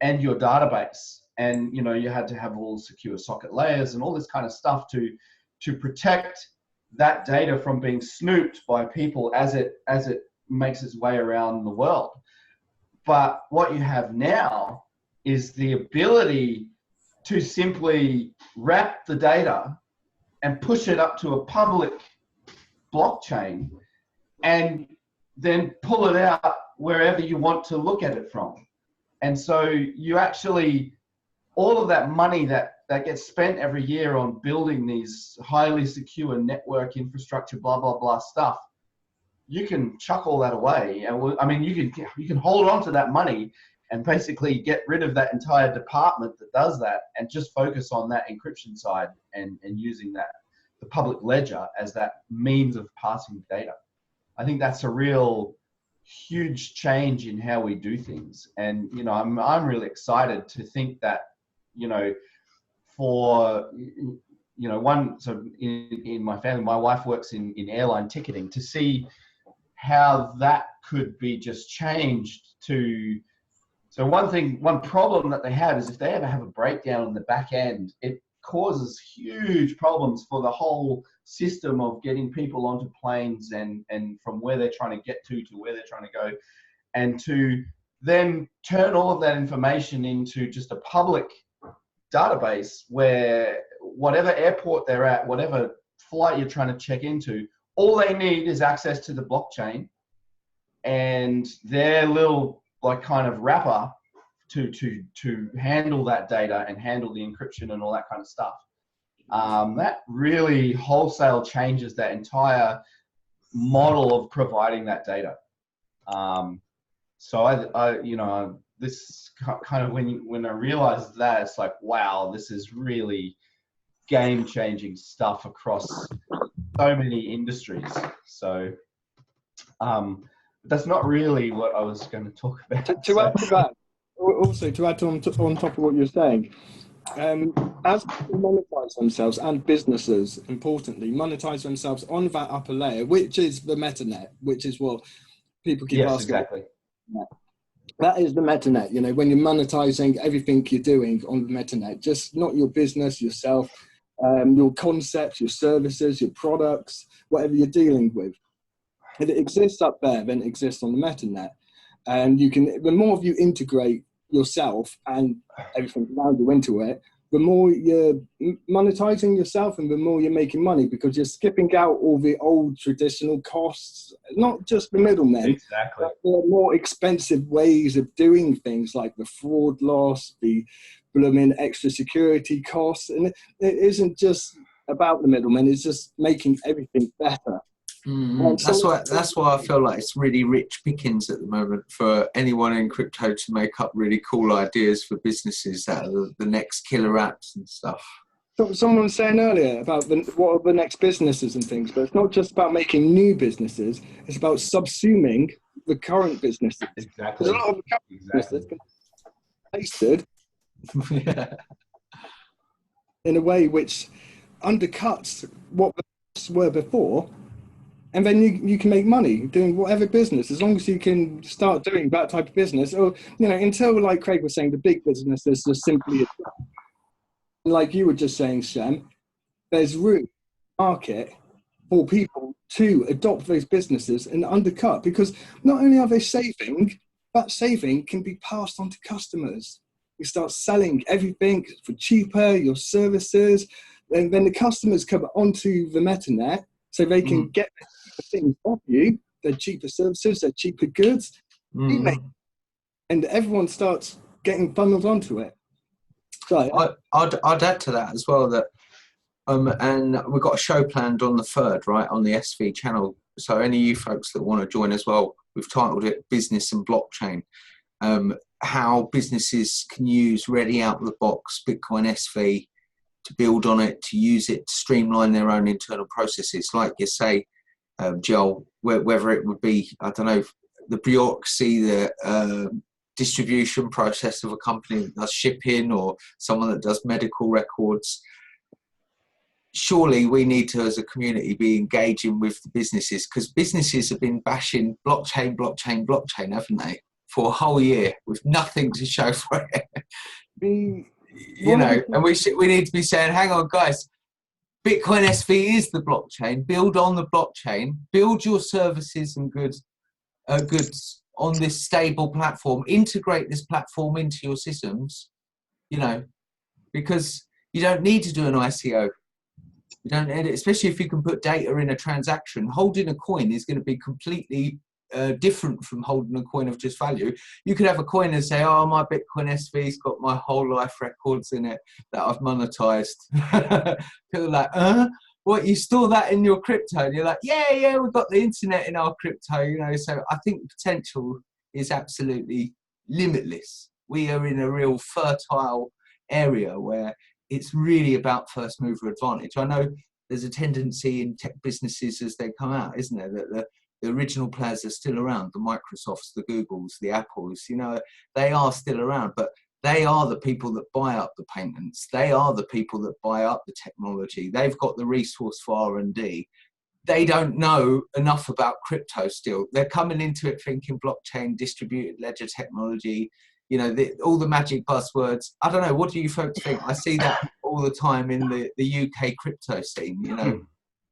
and your database. And, you know, you had to have all secure socket layers and all this kind of stuff to protect that data from being snooped by people as it makes its way around the world. But what you have now is the ability to simply wrap the data and push it up to a public blockchain and then pull it out wherever you want to look at it from. And so you actually, all of that money that gets spent every year on building these highly secure network infrastructure, blah, blah, blah stuff, you can chuck all that away. And I mean, you can hold on to that money and basically get rid of that entire department that does that and just focus on that encryption side and using the public ledger as that means of passing data. I think that's a real huge change in how we do things. And, you know, I'm really excited to think that, you know, for, you know, so in my family, my wife works in airline ticketing, to see how that could be just changed to, so one problem that they have is if they ever have a breakdown on the back end, it causes huge problems for the whole system of getting people onto planes and from where they're trying to get to where they're trying to go, and to then turn all of that information into just a public database where whatever airport they're at, whatever flight you're trying to check into, all they need is access to the blockchain and their little like kind of wrapper to handle that data and handle the encryption and all that kind of stuff. That really wholesale changes that entire model of providing that data. So I you know, this kind of when I realized that, it's like, wow, this is really game-changing stuff across so many industries. So that's not really what I was going to talk about. To add to that, also to add on top of what you're saying, as people monetize themselves, and businesses, importantly, monetize themselves on that upper layer, which is the MetaNet, which is what people keep asking. Exactly. That is the MetaNet. You know, when you're monetizing everything you're doing on the MetaNet, just not your business, yourself, your concepts, your services, your products, whatever you're dealing with. If it exists up there, then it exists on the MetaNet. And you can, the more you integrate yourself and everything around you into it, the more you're monetizing yourself and the more you're making money, because you're skipping out all the old traditional costs, not just the middlemen. Exactly. But there are more expensive ways of doing things like the fraud loss, the blooming extra security costs. And it isn't just about the middlemen, it's just making everything better. That's why I feel like it's really rich pickings at the moment for anyone in crypto to make up really cool ideas for businesses that are the next killer apps and stuff. So someone was saying earlier about what are the next businesses and things, but it's not just about making new businesses, it's about subsuming the current businesses. Exactly. There's a lot of the current businesses pasted in a way which undercuts what the costs were before. And then you can make money doing whatever business, as long as you can start doing that type of business. Or, you know, until, like Craig was saying, the big businesses are simply, like you were just saying, Shem, there's room, market for people to adopt those businesses and undercut, because not only are they saving, that saving can be passed on to customers. You start selling everything for cheaper, your services, and then the customers come onto the MetaNet so they can get cheaper things off you. They're cheaper services, they're cheaper goods, and everyone starts getting funneled onto it. So I'd add to that as well that, and we've got a show planned on the 3rd, right, on the SV channel. So any of you folks that want to join as well, we've titled it Business and Blockchain. How businesses can use ready out of the box Bitcoin SV to build on it, to use it, to streamline their own internal processes. Like you say, Joel, whether it would be, I don't know, the bureaucracy, the distribution process of a company that does shipping, or someone that does medical records. Surely we need to, as a community, be engaging with the businesses, because businesses have been bashing blockchain, blockchain, blockchain, haven't they, for a whole year with nothing to show for it. You know, and we need to be saying, hang on, guys, Bitcoin SV is the blockchain. Build on the blockchain. Build your services and goods on this stable platform. Integrate this platform into your systems, you know, because you don't need to do an ICO. You don't need it, especially if you can put data in a transaction. Holding a coin is going to be completely different from holding a coin of just value. You could have a coin and say, oh, my Bitcoin SV's got my whole life records in it that I've monetized. People are like, what, you store that in your crypto? And you're like, yeah, we've got the internet in our crypto, you know. So I think the potential is absolutely limitless. We are in a real fertile area where it's really about first mover advantage. I know there's a tendency in tech businesses as they come out, isn't there, that the original players are still around, the Microsofts, the Googles, the Apples, you know, they are still around, but they are the people that buy up the patents. They are the people that buy up the technology. They've got the resource for R&D. They don't know enough about crypto still. They're coming into it thinking blockchain, distributed ledger technology, you know, all the magic buzzwords. I don't know, what do you folks think? I see that all the time in the UK crypto scene, you know,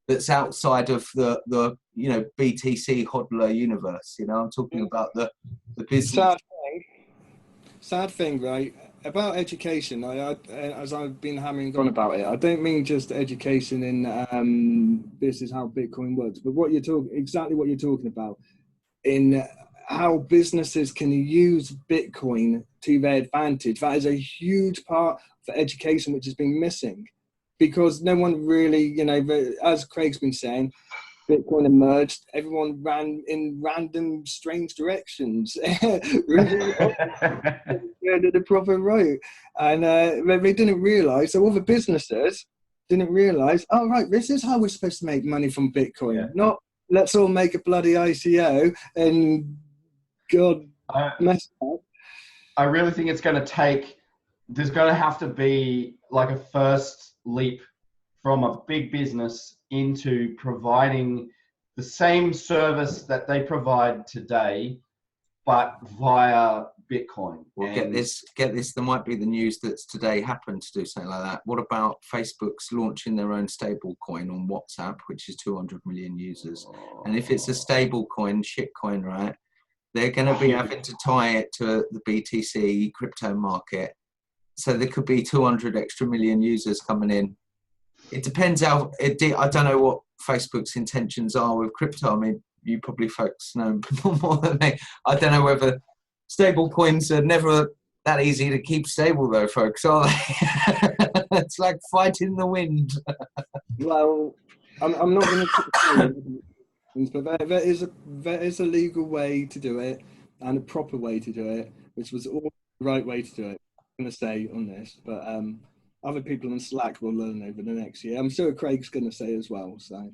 that's outside of the you know, BTC hodler universe. You know, I'm talking about the business. Sad thing, right, about education. As I've been hammering on about it, I don't mean just education in this is how Bitcoin works, but exactly what you're talking about in how businesses can use Bitcoin to their advantage. That is a huge part for education which has been missing, because no one really, you know, as Craig's been saying, Bitcoin emerged, everyone ran in random, strange directions. The proper route. And they didn't realise, so all the businesses didn't realise, oh, right, this is how we're supposed to make money from Bitcoin. Yeah. Not, let's all make a bloody ICO and God mess up. I really think it's going to take, there's going to have to be like a first leap from a big business into providing the same service that they provide today, but via Bitcoin. Well, get this, there might be the news that's today happened to do something like that. What about Facebook's launching their own stable coin on WhatsApp, which is 200 million users? And if it's a stable coin, shitcoin, right, they're going to be having to tie it to the BTC crypto market. So there could be 200 extra million users coming in. It depends how, I don't know what Facebook's intentions are with crypto. I mean, you probably folks know more than me. I don't know whether stable coins are never that easy to keep stable though, folks, are they? It's like fighting the wind. Well, I'm not going to but there is a legal way to do it and a proper way to do it, which was all the right way to do it. I'm going to say on this, but other people on Slack will learn over the next year. I'm sure Craig's going to say as well. So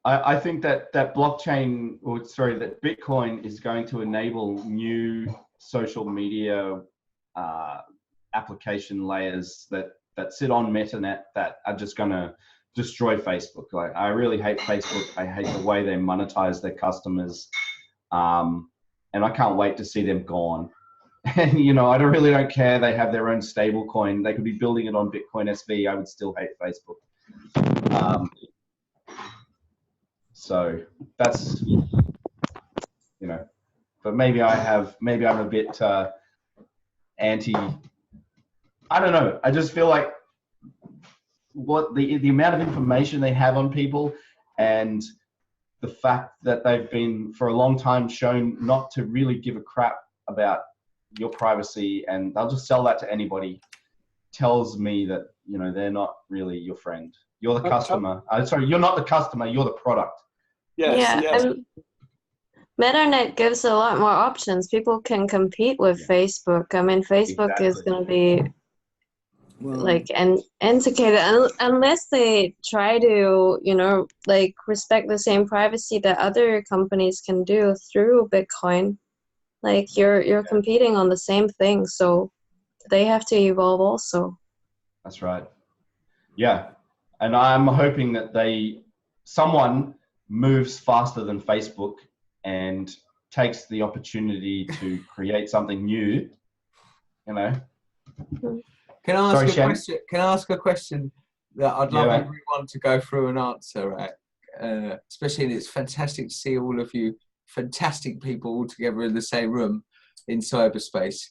I think that blockchain, or sorry, that Bitcoin is going to enable new social media application layers that sit on MetaNet that are just going to destroy Facebook. Like, I really hate Facebook. I hate the way they monetize their customers, and I can't wait to see them gone. And, you know, I really don't care. They have their own stable coin. They could be building it on Bitcoin SV. I would still hate Facebook. So that's, but maybe I'm a bit anti. I don't know. I just feel like what the amount of information they have on people, and the fact that they've been for a long time shown not to really give a crap about your privacy, and they'll just sell that to anybody, tells me that they're not really your friend. You're the customer. Sorry, you're not the customer. You're the product. Yes, yes. And MetaNet gives a lot more options. People can compete with Facebook. I mean, Facebook is going to be integrated unless they try to, respect the same privacy that other companies can do through Bitcoin. Like you're competing on the same thing, so they have to evolve also. That's right. Yeah, and I'm hoping that someone moves faster than Facebook and takes the opportunity to create something new. Can I ask a question? Can I ask a question that I'd love everyone to go through and answer, right? Especially, it's fantastic to see all of you fantastic people all together in the same room in cyberspace.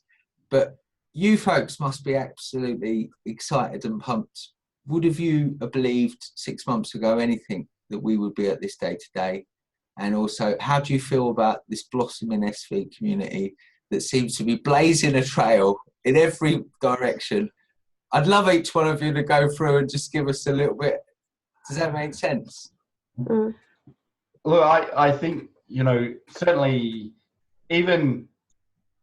But you folks must be absolutely excited and pumped. Would have you believed 6 months ago anything that we would be at this day today? And also, how do you feel about this blossoming SV community that seems to be blazing a trail in every direction? I'd love each one of you to go through and just give us a little bit. Does that make sense? Look, I think, certainly even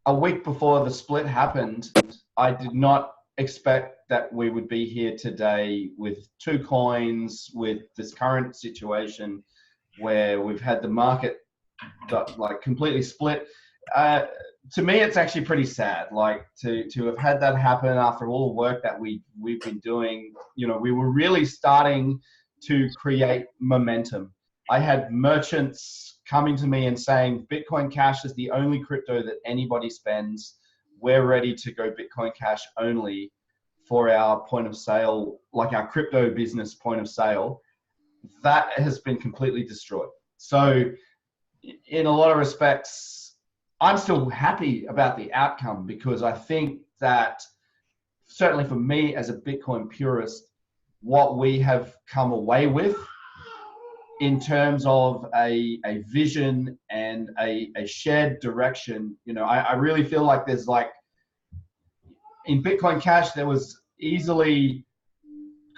a week before the split happened, I did not expect that we would be here today with 2 coins, with this current situation where we've had the market completely split. To me, it's actually pretty sad, to have had that happen after all the work that we've been doing. We were really starting to create momentum. I had merchants coming to me and saying, Bitcoin Cash is the only crypto that anybody spends. We're ready to go Bitcoin Cash only for our point of sale, like our crypto business point of sale. That has been completely destroyed. So in a lot of respects, I'm still happy about the outcome, because I think that certainly for me as a Bitcoin purist, what we have come away with in terms of a vision and a shared direction, I really feel like there's in Bitcoin Cash, there was easily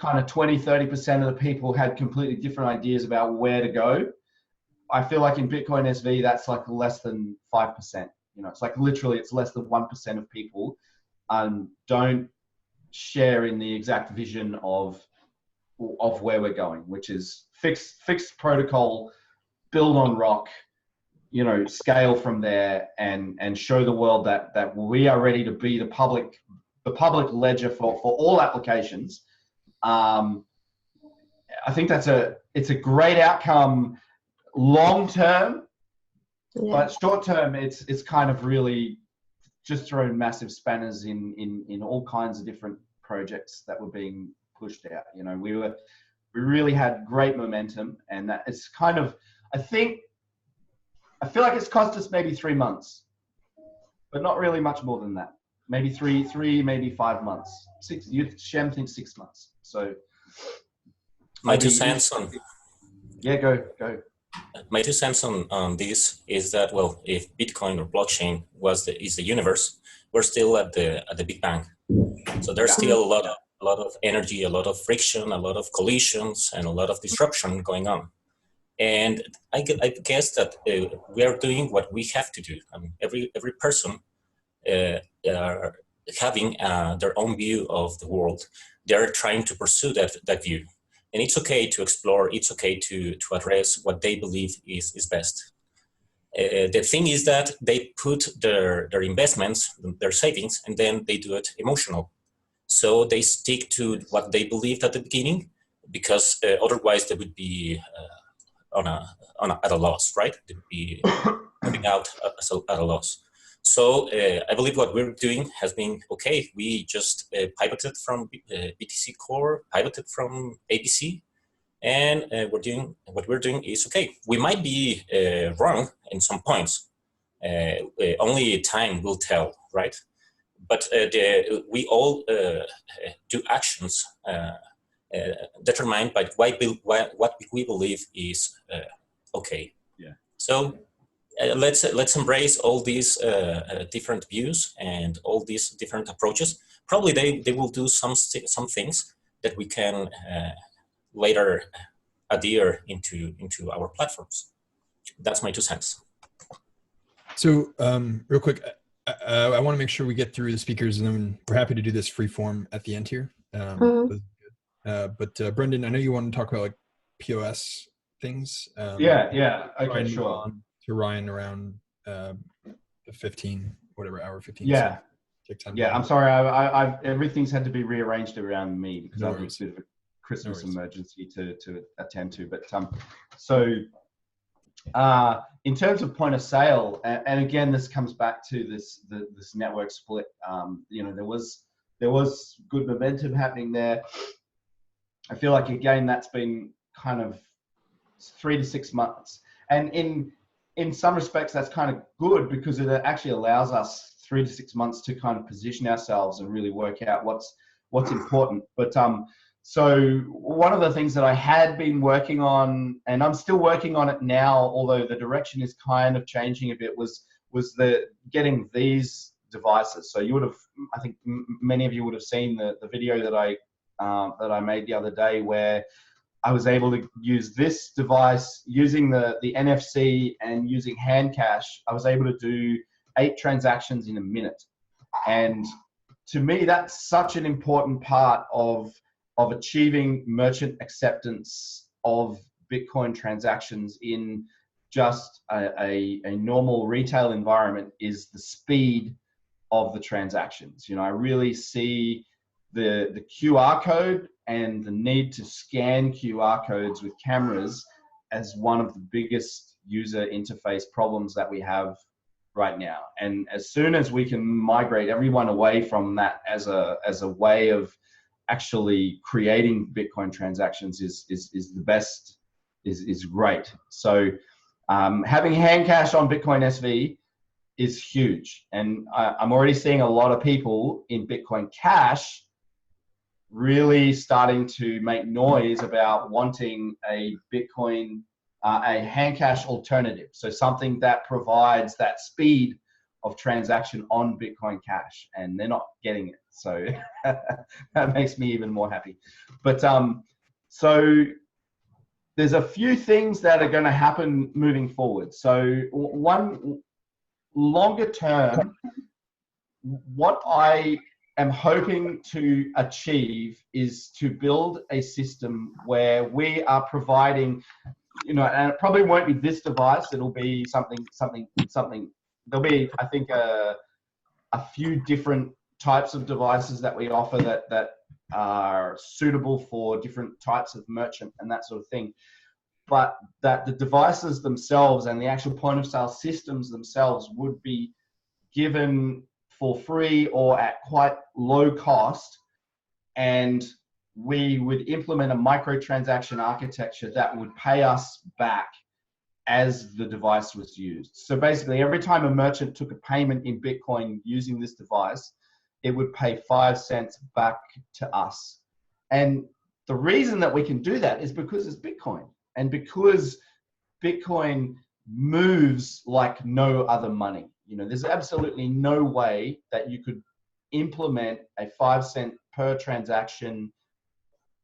kind of 20-30% of the people had completely different ideas about where to go. I feel like in Bitcoin SV, that's less than 5%. It's literally, it's less than 1% of people don't share in the exact vision of where we're going, which is fixed protocol, build on rock, scale from there, and show the world that we are ready to be the public ledger for all applications. I think it's a great outcome long term, but short term, it's kind of really just thrown massive spanners in all kinds of different projects that were being pushed out. We really had great momentum, and that it's kind of, I feel like it's cost us maybe 3 months, but not really much more than that. Maybe three, maybe 5 months. Shem thinks 6 months. So my 2 cents on. Yeah, go. My 2 cents on this is that, well, if Bitcoin or blockchain is the universe, we're still at the Big Bang. So there's still a lot of energy, a lot of friction, a lot of collisions, and a lot of disruption going on. And I guess that we are doing what we have to do. I mean, every person are having their own view of the world. They're trying to pursue that view. And it's okay to explore, it's okay to address what they believe is best. The thing is that they put their investments, their savings, and then they do it emotional. So they stick to what they believed at the beginning, because otherwise they would be at a loss, right? They would be moving out at a loss. So I believe what we're doing has been okay. We just pivoted from BTC Core, pivoted from ABC, And what we're doing is, okay, we might be wrong in some points. Only time will tell, right? But we all do actions determined by what we believe is okay. Yeah. So let's embrace all these different views and all these different approaches. Probably they will do some things that we can later adhere into our platforms. That's my 2 cents. So real quick, I want to make sure we get through the speakers, and then we're happy to do this free form at the end here. But Brendan, I know you want to talk about like POS things. Yeah. Okay, sure. To Ryan around 15, whatever, hour 15. Yeah. So take time. Yeah, I'm sorry. I everything's had to be rearranged around me because I have a bit of a Christmas emergency to attend to. But in terms of point of sale, and again, this comes back to this network split. There was good momentum happening there. I feel like again that's been kind of 3 to 6 months, and in some respects that's kind of good because it actually allows us 3 to 6 months to kind of position ourselves and really work out what's important. But so one of the things that I had been working on, and I'm still working on it now, although the direction is kind of changing a bit, was getting these devices. So you would have, I think many of you would have seen the video that I made the other day, where I was able to use this device using the NFC and using hand cash. I was able to do 8 transactions in a minute. And to me, that's such an important part of achieving merchant acceptance of Bitcoin transactions in just a normal retail environment, is the speed of the transactions. I really see the QR code and the need to scan QR codes with cameras as one of the biggest user interface problems that we have right now. And as soon as we can migrate everyone away from that as a way of actually creating Bitcoin transactions is the best, is great. So having hand cash on Bitcoin SV is huge. And I'm already seeing a lot of people in Bitcoin Cash really starting to make noise about wanting a Bitcoin, a hand cash alternative. So something that provides that speed of transaction on Bitcoin Cash, and they're not getting it. So that makes me even more happy. But so there's a few things that are going to happen moving forward. So one, longer term, what I am hoping to achieve is to build a system where we are providing, and it probably won't be this device, it'll be something. There'll be, I think, a few different types of devices that we offer that are suitable for different types of merchant and that sort of thing. But that the devices themselves and the actual point of sale systems themselves would be given for free or at quite low cost, and we would implement a microtransaction architecture that would pay us back as the device was used. So basically, every time a merchant took a payment in Bitcoin using this device, it would pay 5 cents back to us. And the reason that we can do that is because it's Bitcoin, and because Bitcoin moves like no other money. There's absolutely no way that you could implement a 5 cent per transaction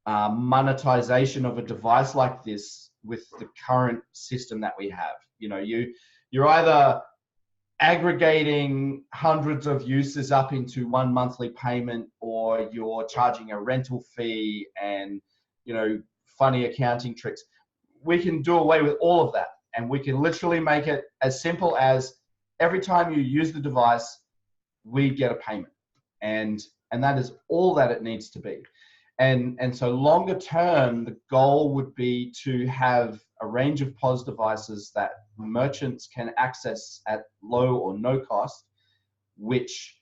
monetization of a device like this with the current system that we have. You're either aggregating hundreds of uses up into one monthly payment, or you're charging a rental fee and funny accounting tricks. We can do away with all of that, and we can literally make it as simple as every time you use the device, we get a payment, and that is all that it needs to be. And so longer term, the goal would be to have a range of POS devices that merchants can access at low or no cost, which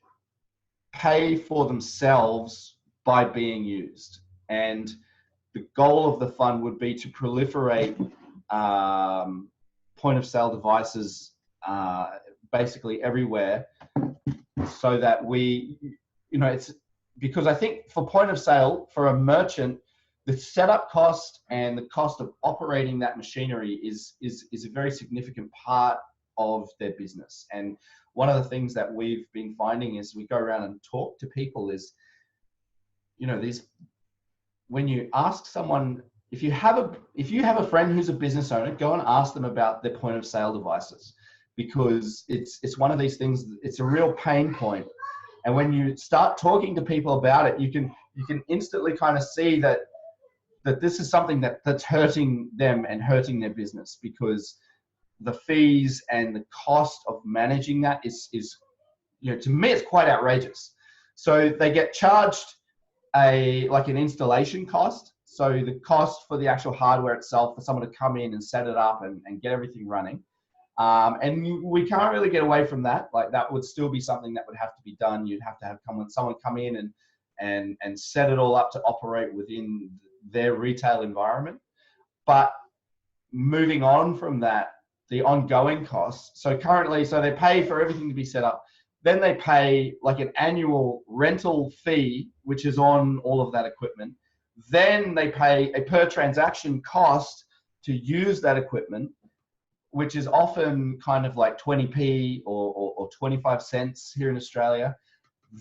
pay for themselves by being used. And the goal of the fund would be to proliferate point of sale devices basically everywhere, so that we, it's because I think for point of sale, for a merchant, the setup cost and the cost of operating that machinery is a very significant part of their business. And one of the things that we've been finding is we go around and talk to people is, when you ask someone, if you have a friend who's a business owner, go and ask them about their point of sale devices, because it's one of these things, it's a real pain point. And when you start talking to people about it, you can instantly kind of see that this is something that's hurting them and hurting their business, because the fees and the cost of managing that is to me, it's quite outrageous. So they get charged like an installation cost. So the cost for the actual hardware itself, for someone to come in and set it up and get everything running. And we can't really get away from that. Like, that would still be something that would have to be done. You'd have to have someone come in and set it all up to operate within their retail environment. But moving on from that, the ongoing costs. So currently, they pay for everything to be set up. Then they pay like an annual rental fee, which is on all of that equipment. Then they pay a per transaction cost to use that equipment, which is often kind of like 20p or 25 cents here in Australia.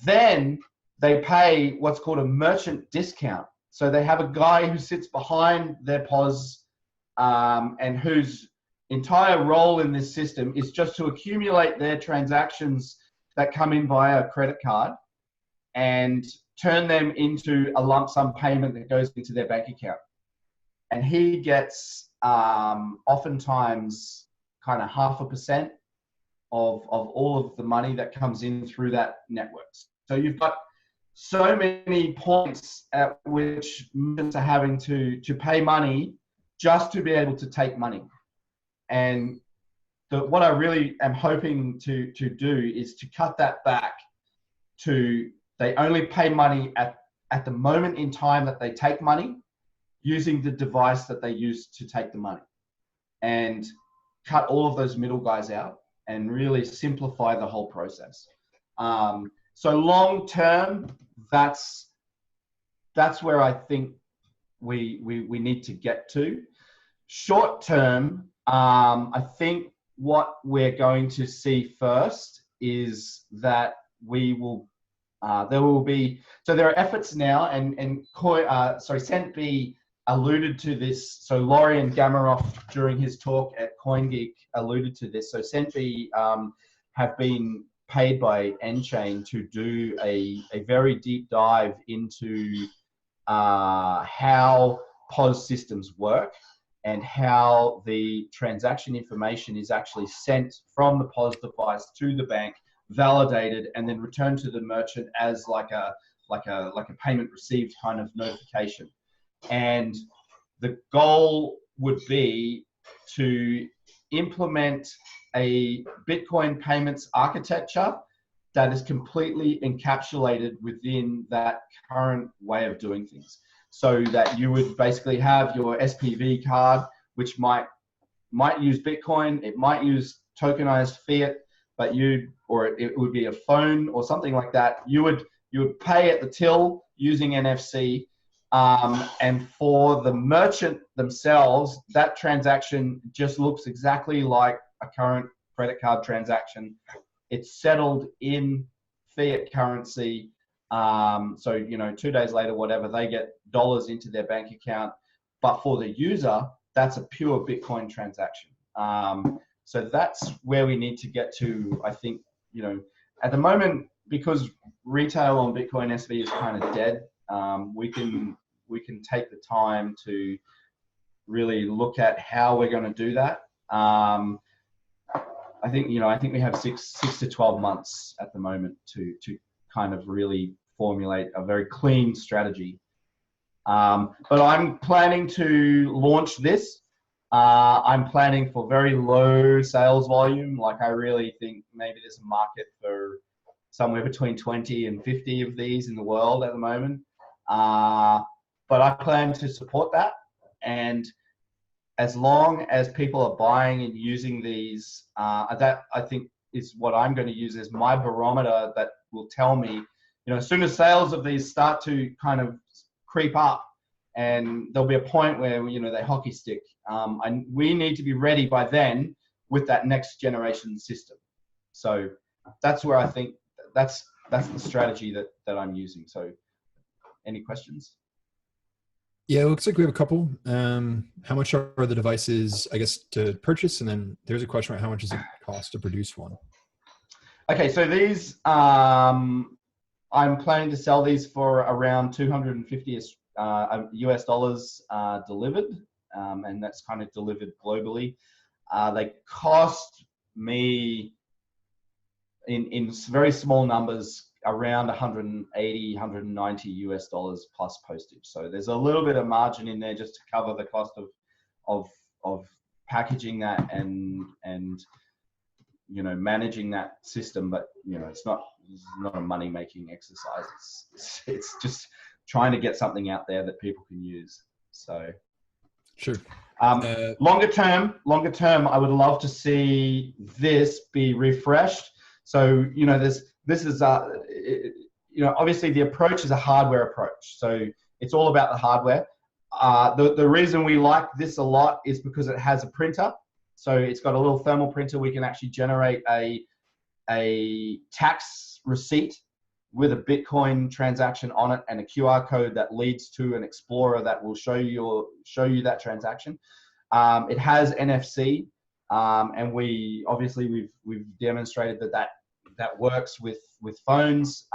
Then they pay what's called a merchant discount. So they have a guy who sits behind their POS and whose entire role in this system is just to accumulate their transactions that come in via a credit card and turn them into a lump sum payment that goes into their bank account. And he gets oftentimes kind of 0.5% of all of the money that comes in through that network. So you've got so many points at which merchants are having to pay money just to be able to take money. And what I really am hoping to do is to cut that back to, they only pay money at the moment in time that they take money, using the device that they use to take the money, and cut all of those middle guys out and really simplify the whole process. So long term, that's where I think we need to get to. Short term, I think what we're going to see first is that we will, there will be, so there are efforts now, and Sv alluded to this. So Lorian Gamaroff, during his talk at CoinGeek, alluded to this. So Sv have been paid by nChain to do a very deep dive into how POS systems work and how the transaction information is actually sent from the POS device to the bank, validated, and then returned to the merchant as like a payment received kind of notification. And the goal would be to implement a Bitcoin payments architecture that is completely encapsulated within that current way of doing things. So that you would basically have your SPV card, which might use Bitcoin, it might use tokenized fiat, but it would be a phone or something like that. You would pay at the till using NFC, and for the merchant themselves, that transaction just looks exactly like a current credit card transaction. It's settled in fiat currency. So 2 days later, whatever, they get dollars into their bank account. But for the user, that's a pure Bitcoin transaction. So that's where we need to get to. I think, at the moment, because retail on Bitcoin SV is kind of dead, we can take the time to really look at how we're going to do that. I think we have six to 12 months at the moment to kind of really formulate a very clean strategy. But I'm planning to launch this. I'm planning for very low sales volume. Like, I really think maybe there's a market for somewhere between 20 and 50 of these in the world at the moment. but I plan to support that. And as long as people are buying and using these, that I think is what I'm going to use as my barometer that will tell me, you know, as soon as sales of these start to kind of creep up, and there'll be a point where, you know, they hockey stick. We need to be ready by then with that next generation system. So that's where I think that's the strategy that I'm using. So any questions? Yeah, it looks like we have a couple. How much are the devices, I guess, to purchase? And then there's a question about how much does it cost to produce one? Okay, so these, I'm planning to sell these for around 250 US dollars delivered, and that's kind of delivered globally. They cost me, in very small numbers, around 180, 190 US dollars plus postage. So there's a little bit of margin in there just to cover the cost of packaging that and you know, managing that system. But you know, it's not a money making exercise. It's just trying to get something out there that people can use. So sure. Longer term, I would love to see this be refreshed. So you know, this is you know, obviously the approach is a hardware approach, so it's all about the hardware. The reason we like this a lot is because it has a printer, so it's got a little thermal printer. We can actually generate a tax receipt with a Bitcoin transaction on it and a QR code that leads to an Explorer that will show you that transaction. It has NFC, and we've demonstrated that works with phones.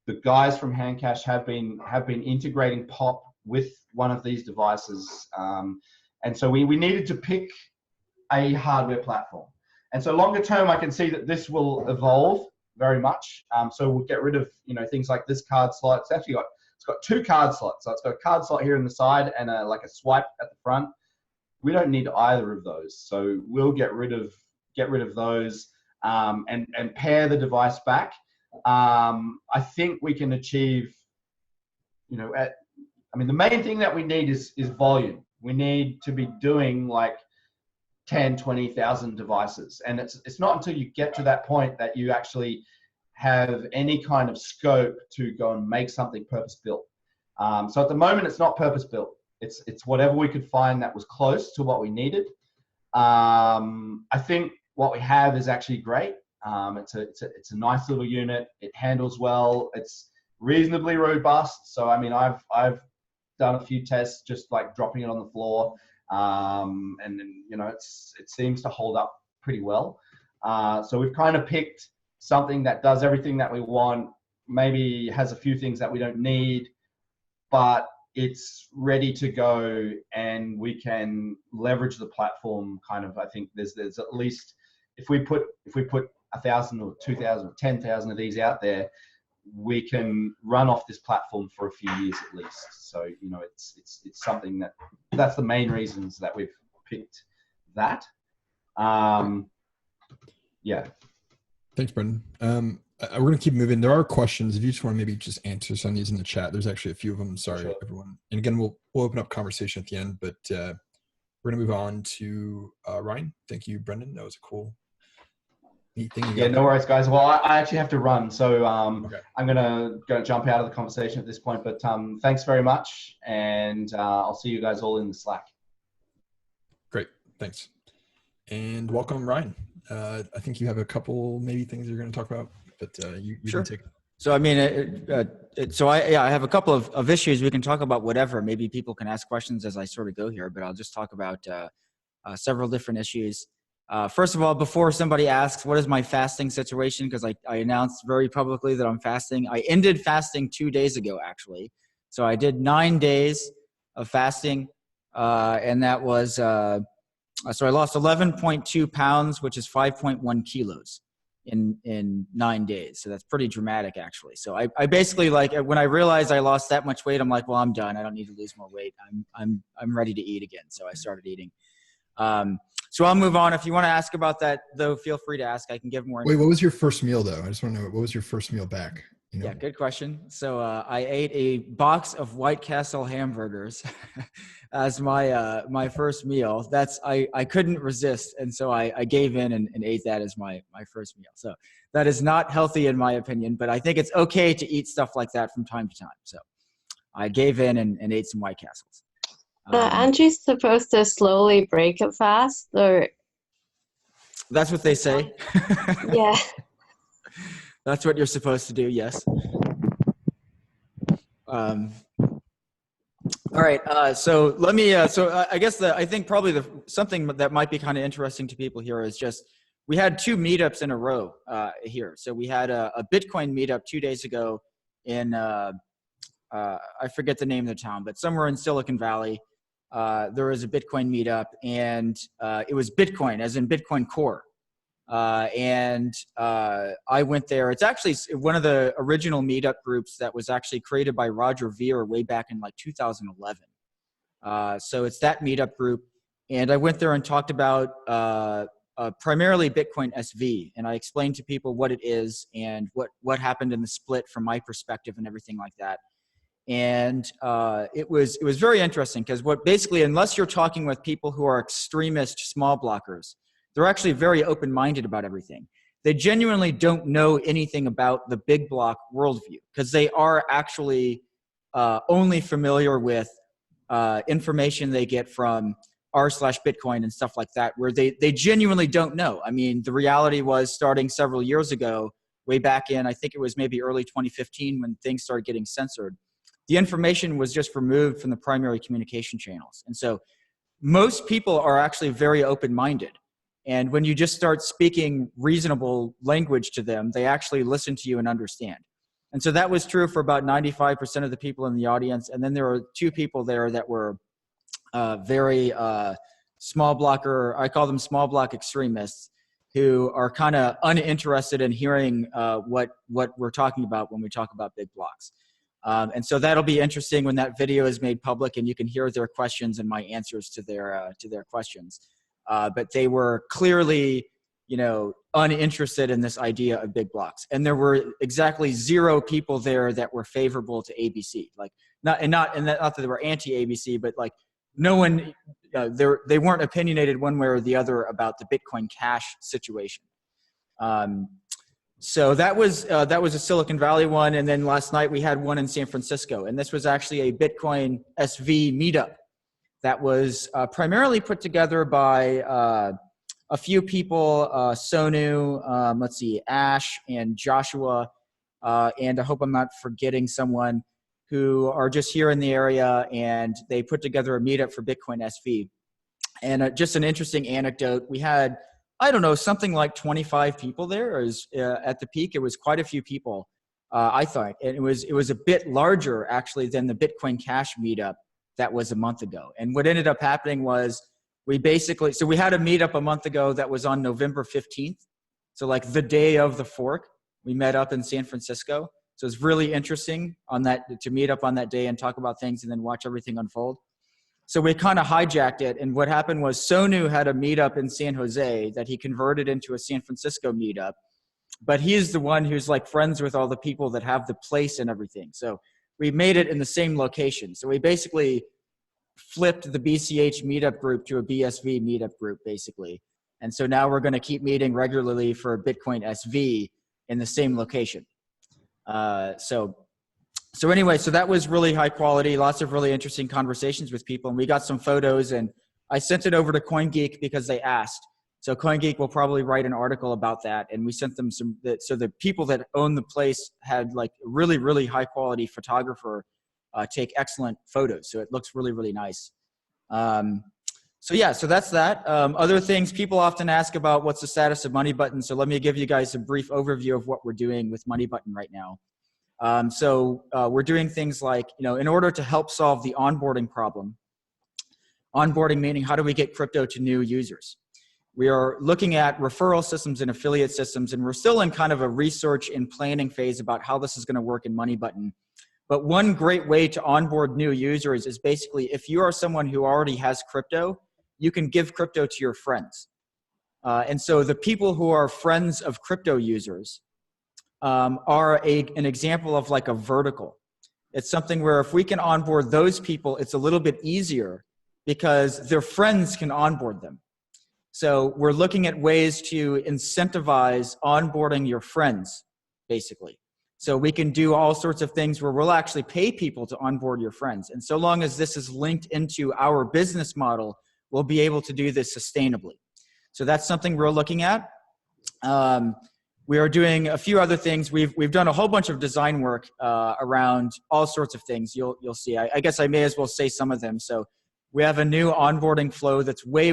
The guys from Handcash have been integrating POP with one of these devices, and so we needed to pick a hardware platform. And so longer term, I can see that this will evolve very much. So we'll get rid of, you know, things like this card slot. It's got two card slots. So it's got a card slot here on the side and like a swipe at the front. We don't need either of those, so we'll get rid of those and pair the device back. I think we can achieve, you know, the main thing that we need is volume. We need to be doing like 10, 20,000 devices. And it's not until you get to that point that you actually have any kind of scope to go and make something purpose-built. So at the moment, it's not purpose-built. It's whatever we could find that was close to what we needed. I think what we have is actually great. It's a nice little unit. It handles well. It's reasonably robust. So, I mean, I've done a few tests just like dropping it on the floor. And then, you know, it seems to hold up pretty well. So we've kind of picked something that does everything that we want, maybe has a few things that we don't need, but it's ready to go, and we can leverage the platform kind of. I think there's at least, if we put 1,000 or 2,000 or 10,000 of these out there, we can run off this platform for a few years at least. So, you know, it's something that's the main reasons that we've picked that. Yeah. Thanks, Brendan. We're going to keep moving. There are questions. If you just want to maybe just answer some of these in the chat, there's actually a few of them. Sorry, sure. Everyone. And again, we'll open up conversation at the end, but we're going to move on to Ryan. Thank you, Brendan. That was a cool, neat thing. Yeah, no worries, guys. Well, I actually have to run, so okay. I'm going to go jump out of the conversation at this point, but thanks very much, and I'll see you guys all in the Slack. Great, thanks. And welcome, Ryan. I think you have a couple maybe things you're going to talk about, but you sure. can take. So I mean, I have a couple of issues. We can talk about whatever. Maybe people can ask questions as I sort of go here, but I'll just talk about several different issues. First of all, before somebody asks, what is my fasting situation? Because I announced very publicly that I'm fasting. I ended fasting 2 days ago, actually. So I did 9 days of fasting, and that was, so I lost 11.2 pounds, which is 5.1 kilos in 9 days. So that's pretty dramatic, actually. So I basically, like, when I realized I lost that much weight, I'm like, well, I'm done. I don't need to lose more weight. I'm ready to eat again. So I started eating. So I'll move on. If you want to ask about that, though, feel free to ask. I can give more. Wait, what was your first meal, though? I just want to know, what was your first meal back? You know? Yeah, good question. So I ate a box of White Castle hamburgers as my my first meal. I couldn't resist, and so I gave in and ate that as my first meal. So that is not healthy in my opinion, but I think it's okay to eat stuff like that from time to time. So I gave in and ate some White Castles. Aren't you supposed to slowly break a fast, or? That's what they say. Yeah. That's what you're supposed to do. Yes. All right. So let me. I guess I think probably something that might be kind of interesting to people here is just we had 2 meetups in a row here. So we had a Bitcoin meetup 2 days ago in I forget the name of the town, but somewhere in Silicon Valley. There was a Bitcoin meetup, and it was Bitcoin, as in Bitcoin Core. I went there. It's actually one of the original meetup groups that was actually created by Roger Ver way back in like 2011. So it's that meetup group. And I went there and talked about primarily Bitcoin SV. And I explained to people what it is and what happened in the split from my perspective and everything like that. And it was very interesting because basically, unless you're talking with people who are extremist small blockers, they're actually very open-minded about everything. They genuinely don't know anything about the big block worldview because they are actually only familiar with information they get from r/Bitcoin and stuff like that, where they genuinely don't know. I mean, the reality was starting several years ago, way back in, I think it was maybe early 2015 when things started getting censored. The information was just removed from the primary communication channels. And so most people are actually very open-minded. And when you just start speaking reasonable language to them, they actually listen to you and understand. And so that was true for about 95% of the people in the audience. And then there were 2 people there that were very small blocker, I call them small block extremists, who are kind of uninterested in hearing what we're talking about when we talk about big blocks. And so that'll be interesting when that video is made public and you can hear their questions and my answers to their questions. But they were clearly, uninterested in this idea of big blocks. And there were exactly 0 people there that were favorable to ABC. Like not that they were anti-ABC, but like no one, they weren't opinionated one way or the other about the Bitcoin Cash situation. So that was a Silicon Valley one. And then last night we had one in San Francisco. And this was actually a Bitcoin SV meetup that was primarily put together by a few people, Sonu, Ash and Joshua, and I hope I'm not forgetting someone, who are just here in the area, and they put together a meetup for Bitcoin SV. And just an interesting anecdote, we had, I don't know, something like 25 people there. At the peak, it was quite a few people, I thought. And it was a bit larger, actually, than the Bitcoin Cash meetup that was a month ago. And what ended up happening was we had a meetup a month ago that was on November 15th. So like the day of the fork, we met up in San Francisco. So it's really interesting to meet up on that day and talk about things and then watch everything unfold. So we kind of hijacked it. And what happened was Sonu had a meetup in San Jose that he converted into a San Francisco meetup. But he is the one who's like friends with all the people that have the place and everything. So we made it in the same location. So we basically flipped the BCH meetup group to a BSV meetup group, basically. And so now we're going to keep meeting regularly for Bitcoin SV in the same location. So anyway, so that was really high quality, lots of really interesting conversations with people. And we got some photos, and I sent it over to CoinGeek because they asked. So CoinGeek will probably write an article about that. And we sent them so the people that own the place had like a really, really high quality photographer take excellent photos. So it looks really, really nice. So that's that. Other things, people often ask about what's the status of Money Button. So let me give you guys a brief overview of what we're doing with Money Button right now. We're doing things like, in order to help solve the onboarding problem, onboarding meaning how do we get crypto to new users? We are looking at referral systems and affiliate systems, and we're still in kind of a research and planning phase about how this is going to work in Money Button. But one great way to onboard new users is basically if you are someone who already has crypto, you can give crypto to your friends. And so the people who are friends of crypto users are an example of like a vertical. It's something where if we can onboard those people, it's a little bit easier because their friends can onboard them. So we're looking at ways to incentivize onboarding your friends, basically. So we can do all sorts of things where we'll actually pay people to onboard your friends. And so long as this is linked into our business model, we'll be able to do this sustainably. So that's something we're looking at. We are doing a few other things. We've done a whole bunch of design work around all sorts of things. You'll see. I guess I may as well say some of them. So we have a new onboarding flow that's way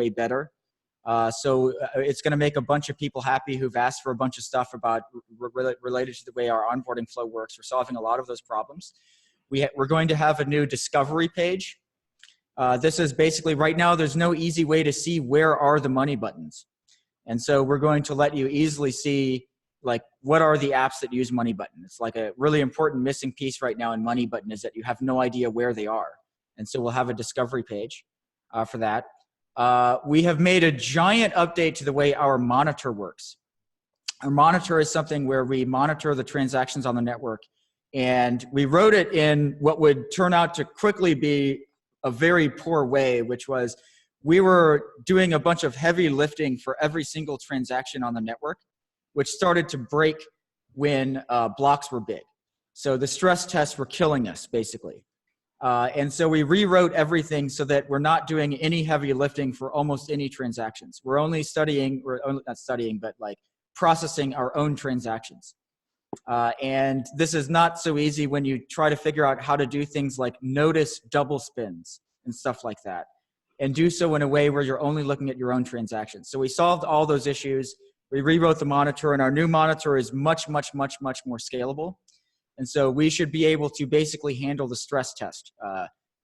better. So it's going to make a bunch of people happy who've asked for a bunch of stuff about related to the way our onboarding flow works. We're solving a lot of those problems. We're going to have a new discovery page. This is basically, right now, there's no easy way to see where are the money buttons. And so we're going to let you easily see, like, what are the apps that use money button. It's like a really important missing piece right now in money button is that you have no idea where they are. And so we'll have a discovery page for that. We have made a giant update to the way our monitor works. Our monitor is something where we monitor the transactions on the network. And we wrote it in what would turn out to quickly be a very poor way, which was we were doing a bunch of heavy lifting for every single transaction on the network, which started to break when blocks were big. So the stress tests were killing us, basically. And so we rewrote everything so that we're not doing any heavy lifting for almost any transactions. We're only studying, not studying, but like processing our own transactions. And this is not so easy when you try to figure out how to do things like notice double spins and stuff like that, and do so in a way where you're only looking at your own transactions. So we solved all those issues. We rewrote the monitor, and our new monitor is much more scalable. And so we should be able to basically handle the stress test.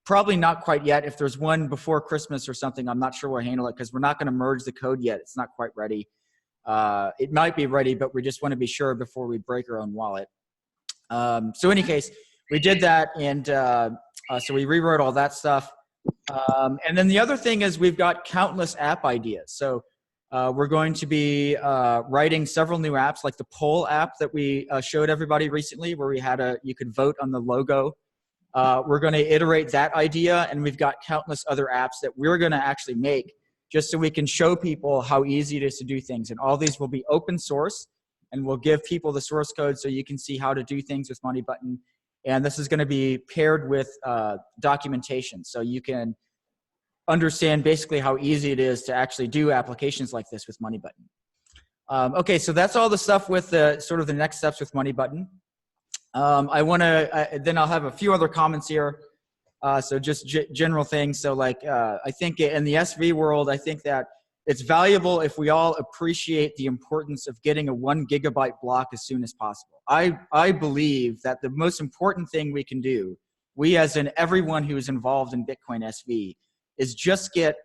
Probably not quite yet. If there's one before Christmas or something, I'm not sure we'll handle it because we're not going to merge the code yet. It's not quite ready. It might be ready, but we just want to be sure before we break our own wallet. So in any case, we did that, and so we rewrote all that stuff. And then the other thing is we've got countless app ideas. So we're going to be writing several new apps, like the poll app that we showed everybody recently, where we had you could vote on the logo. We're going to iterate that idea, and we've got countless other apps that we're going to actually make just so we can show people how easy it is to do things. And all these will be open source, and we'll give people the source code so you can see how to do things with Money Button. And this is going to be paired with documentation, so you can understand basically how easy it is to actually do applications like this with Money Button. Okay, so that's all the stuff with the sort of the next steps with Money Button. Then I'll have a few other comments here. So just general things. So like, I think in the SV world, I think that it's valuable if we all appreciate the importance of getting a 1 gigabyte block as soon as possible. I believe that the most important thing we can do, we as in everyone who is involved in Bitcoin SV, is just get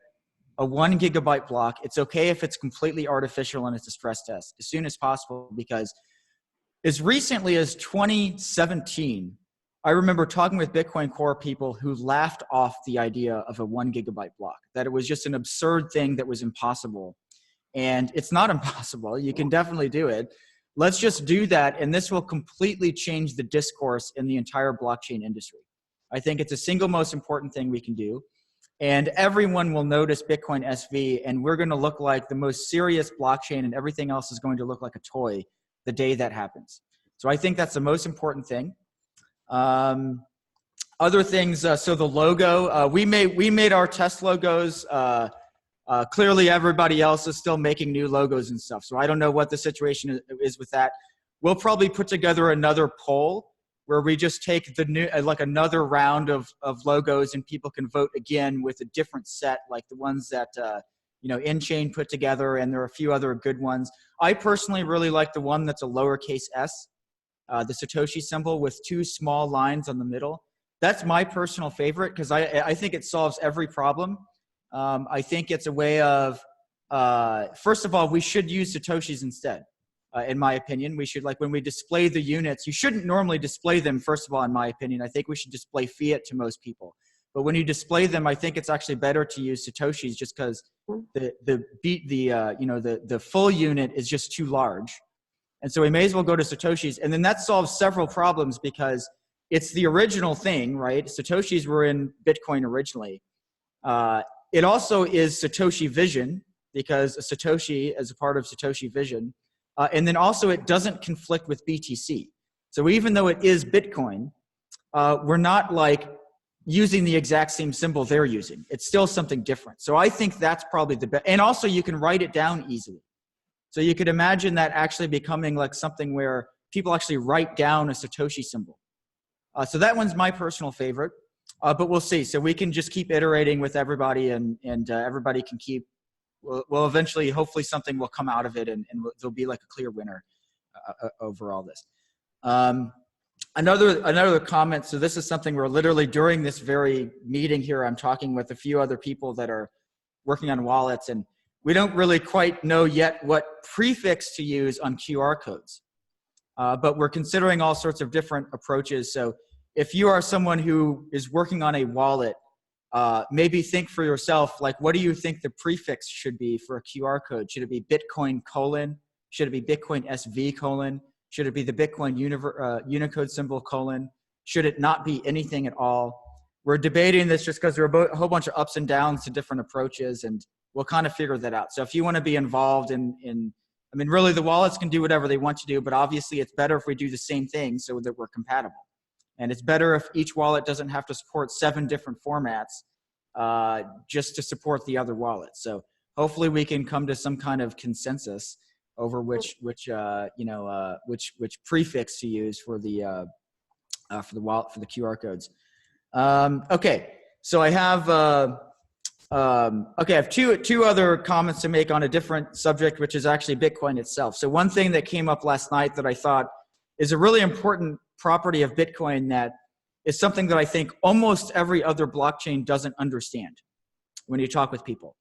a 1 gigabyte block. It's okay if it's completely artificial and it's a stress test as soon as possible, because as recently as 2017, I remember talking with Bitcoin Core people who laughed off the idea of a 1 gigabyte block, that it was just an absurd thing that was impossible. And it's not impossible. You can definitely do it. Let's just do that, and this will completely change the discourse in the entire blockchain industry. I think it's the single most important thing we can do. And everyone will notice Bitcoin SV, and we're going to look like the most serious blockchain, and everything else is going to look like a toy the day that happens. So I think that's the most important thing. Other things, so the logo, we made our test logos. Clearly everybody else is still making new logos and stuff. So I don't know what the situation is with that. We'll probably put together another poll where we just take the new, like another round of logos, and people can vote again with a different set, like the ones that, InChain put together, and there are a few other good ones. I personally really like the one that's a lowercase s, the Satoshi symbol with 2 small lines on the middle. That's my personal favorite because I think it solves every problem. I think it's a way of, first of all, we should use Satoshis instead. In my opinion, we should, like when we display the units, you shouldn't normally display them, first of all, in my opinion. I think we should display fiat to most people. But when you display them, I think it's actually better to use Satoshis just because the full unit is just too large. And so we may as well go to Satoshis. And then that solves several problems because it's the original thing, right? Satoshis were in Bitcoin originally. It also is Satoshi Vision because a Satoshi is a part of Satoshi Vision. And then also it doesn't conflict with BTC. So even though it is Bitcoin, we're not like using the exact same symbol they're using. It's still something different. So I think that's probably the best. And also you can write it down easily. So you could imagine that actually becoming like something where people actually write down a Satoshi symbol. So that one's my personal favorite, but we'll see. So we can just keep iterating with everybody and everybody can keep, well, eventually, hopefully something will come out of it and there'll be like a clear winner over all this. Another comment. So this is something where literally during this very meeting here, I'm talking with a few other people that are working on wallets, and we don't really quite know yet what prefix to use on QR codes. But we're considering all sorts of different approaches. So if you are someone who is working on a wallet, maybe think for yourself, like, what do you think the prefix should be for a QR code? Should it be Bitcoin colon? Should it be Bitcoin SV colon? Should it be the Bitcoin Unicode symbol colon? Should it not be anything at all? We're debating this just because there are a whole bunch of ups and downs to different approaches, and we'll kind of figure that out. So if you want to be involved in I mean, really the wallets can do whatever they want to do, but obviously it's better if we do the same thing so that we're compatible. And it's better if each wallet doesn't have to support 7 different formats just to support the other wallets. So hopefully we can come to some kind of consensus over which prefix to use for the wallet, for the QR codes. Okay, so I have I have two other comments to make on a different subject, which is actually Bitcoin itself. So one thing that came up last night that I thought is a really important property of Bitcoin that is something that I think almost every other blockchain doesn't understand when you talk with people.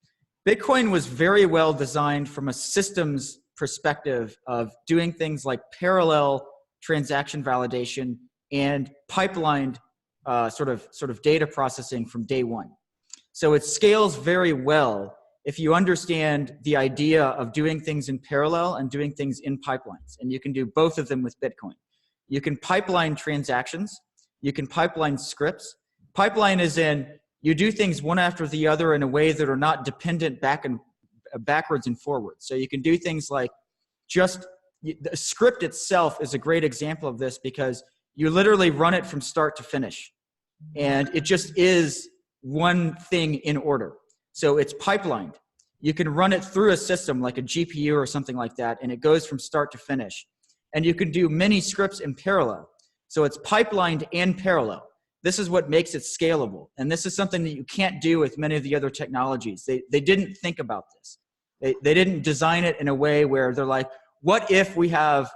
Bitcoin was very well designed from a systems perspective of doing things like parallel transaction validation and pipelined sort of data processing from day one. So it scales very well if you understand the idea of doing things in parallel and doing things in pipelines. And you can do both of them with Bitcoin. You can pipeline transactions. You can pipeline scripts. Pipeline is in, you do things one after the other in a way that are not dependent backwards and forwards. So you can do things like the script itself is a great example of this because you literally run it from start to finish. And it just is one thing in order. So it's pipelined. You can run it through a system like a GPU or something like that, and it goes from start to finish. And you can do many scripts in parallel. So it's pipelined and parallel. This is what makes it scalable. And this is something that you can't do with many of the other technologies. They didn't think about this. They didn't design it in a way where they're like, what if we have,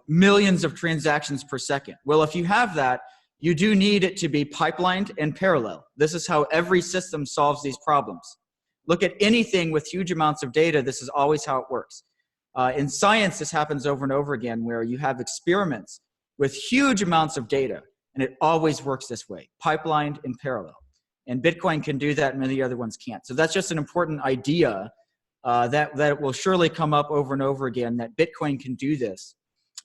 millions of transactions per second? Well, if you have that, you do need it to be pipelined and parallel. This is how every system solves these problems. Look at anything with huge amounts of data. This is always how it works. In science, this happens over and over again where you have experiments with huge amounts of data, and it always works this way, pipelined and parallel. And Bitcoin can do that, and many other ones can't. So that's just an important idea that will surely come up over and over again, that Bitcoin can do this.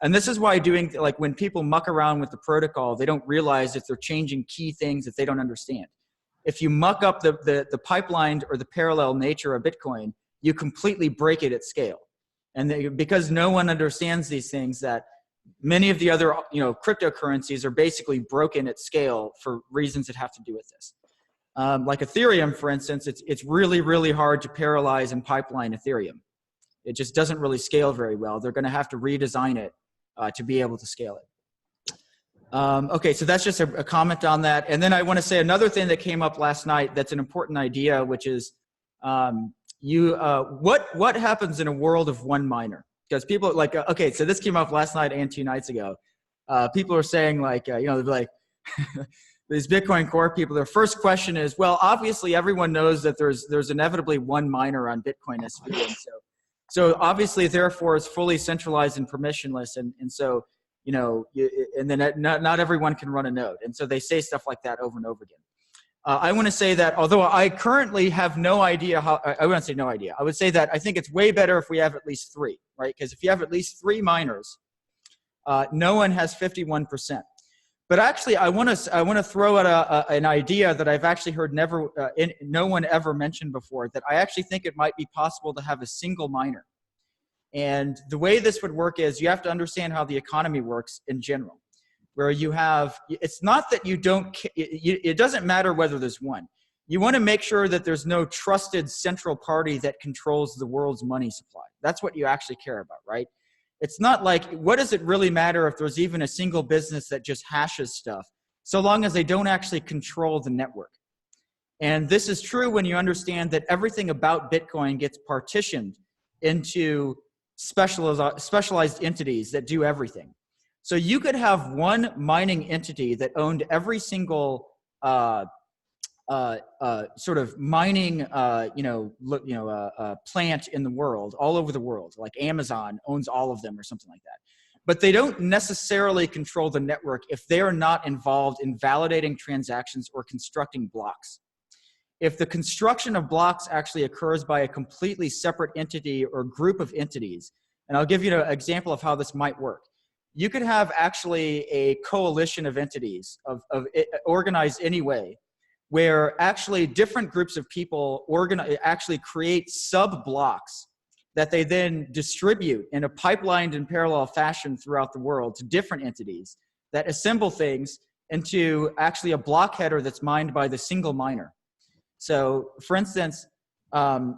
And this is why when people muck around with the protocol, they don't realize that they're changing key things that they don't understand. If you muck up the pipelined or the parallel nature of Bitcoin, you completely break it at scale. And because no one understands these things, that many of the other cryptocurrencies are basically broken at scale for reasons that have to do with this. Like Ethereum, for instance, it's really, really hard to parallelize and pipeline Ethereum. It just doesn't really scale very well. They're going to have to redesign it to be able to scale it. Okay, so that's just a comment on that. And then I want to say another thing that came up last night that's an important idea, which is what happens in a world of one miner? Because people okay, so this came up last night and 2 nights ago. People are saying they're like, these Bitcoin Core people, their first question is, well, obviously everyone knows that there's inevitably one miner on Bitcoin SV. And so obviously, therefore, it's fully centralized and permissionless. And so, and then not everyone can run a node. And so they say stuff like that over and over again. I want to say that although I currently have no idea how, I wouldn't say no idea. I would say that I think it's way better if we have at least 3, right? Because if you have at least 3 miners, no one has 51%. But actually, I want to throw out an idea that I've actually heard no one ever mentioned before, that I actually think it might be possible to have a single miner. And the way this would work is you have to understand how the economy works in general, where you have, it's not that you don't, it doesn't matter whether there's one. You want to make sure that there's no trusted central party that controls the world's money supply. That's what you actually care about, right? It's not like, what does it really matter if there's even a single business that just hashes stuff, so long as they don't actually control the network. And this is true when you understand that everything about Bitcoin gets partitioned into specialized entities that do everything. So you could have one mining entity that owned every single sort of mining, plant in the world, all over the world, like Amazon owns all of them or something like that. But they don't necessarily control the network if they are not involved in validating transactions or constructing blocks. If the construction of blocks actually occurs by a completely separate entity or group of entities, and I'll give you an example of how this might work. You could have actually a coalition of entities organized anyway, where actually different groups of people actually create sub-blocks that they then distribute in a pipelined and parallel fashion throughout the world to different entities that assemble things into actually a block header that's mined by the single miner. So, for instance,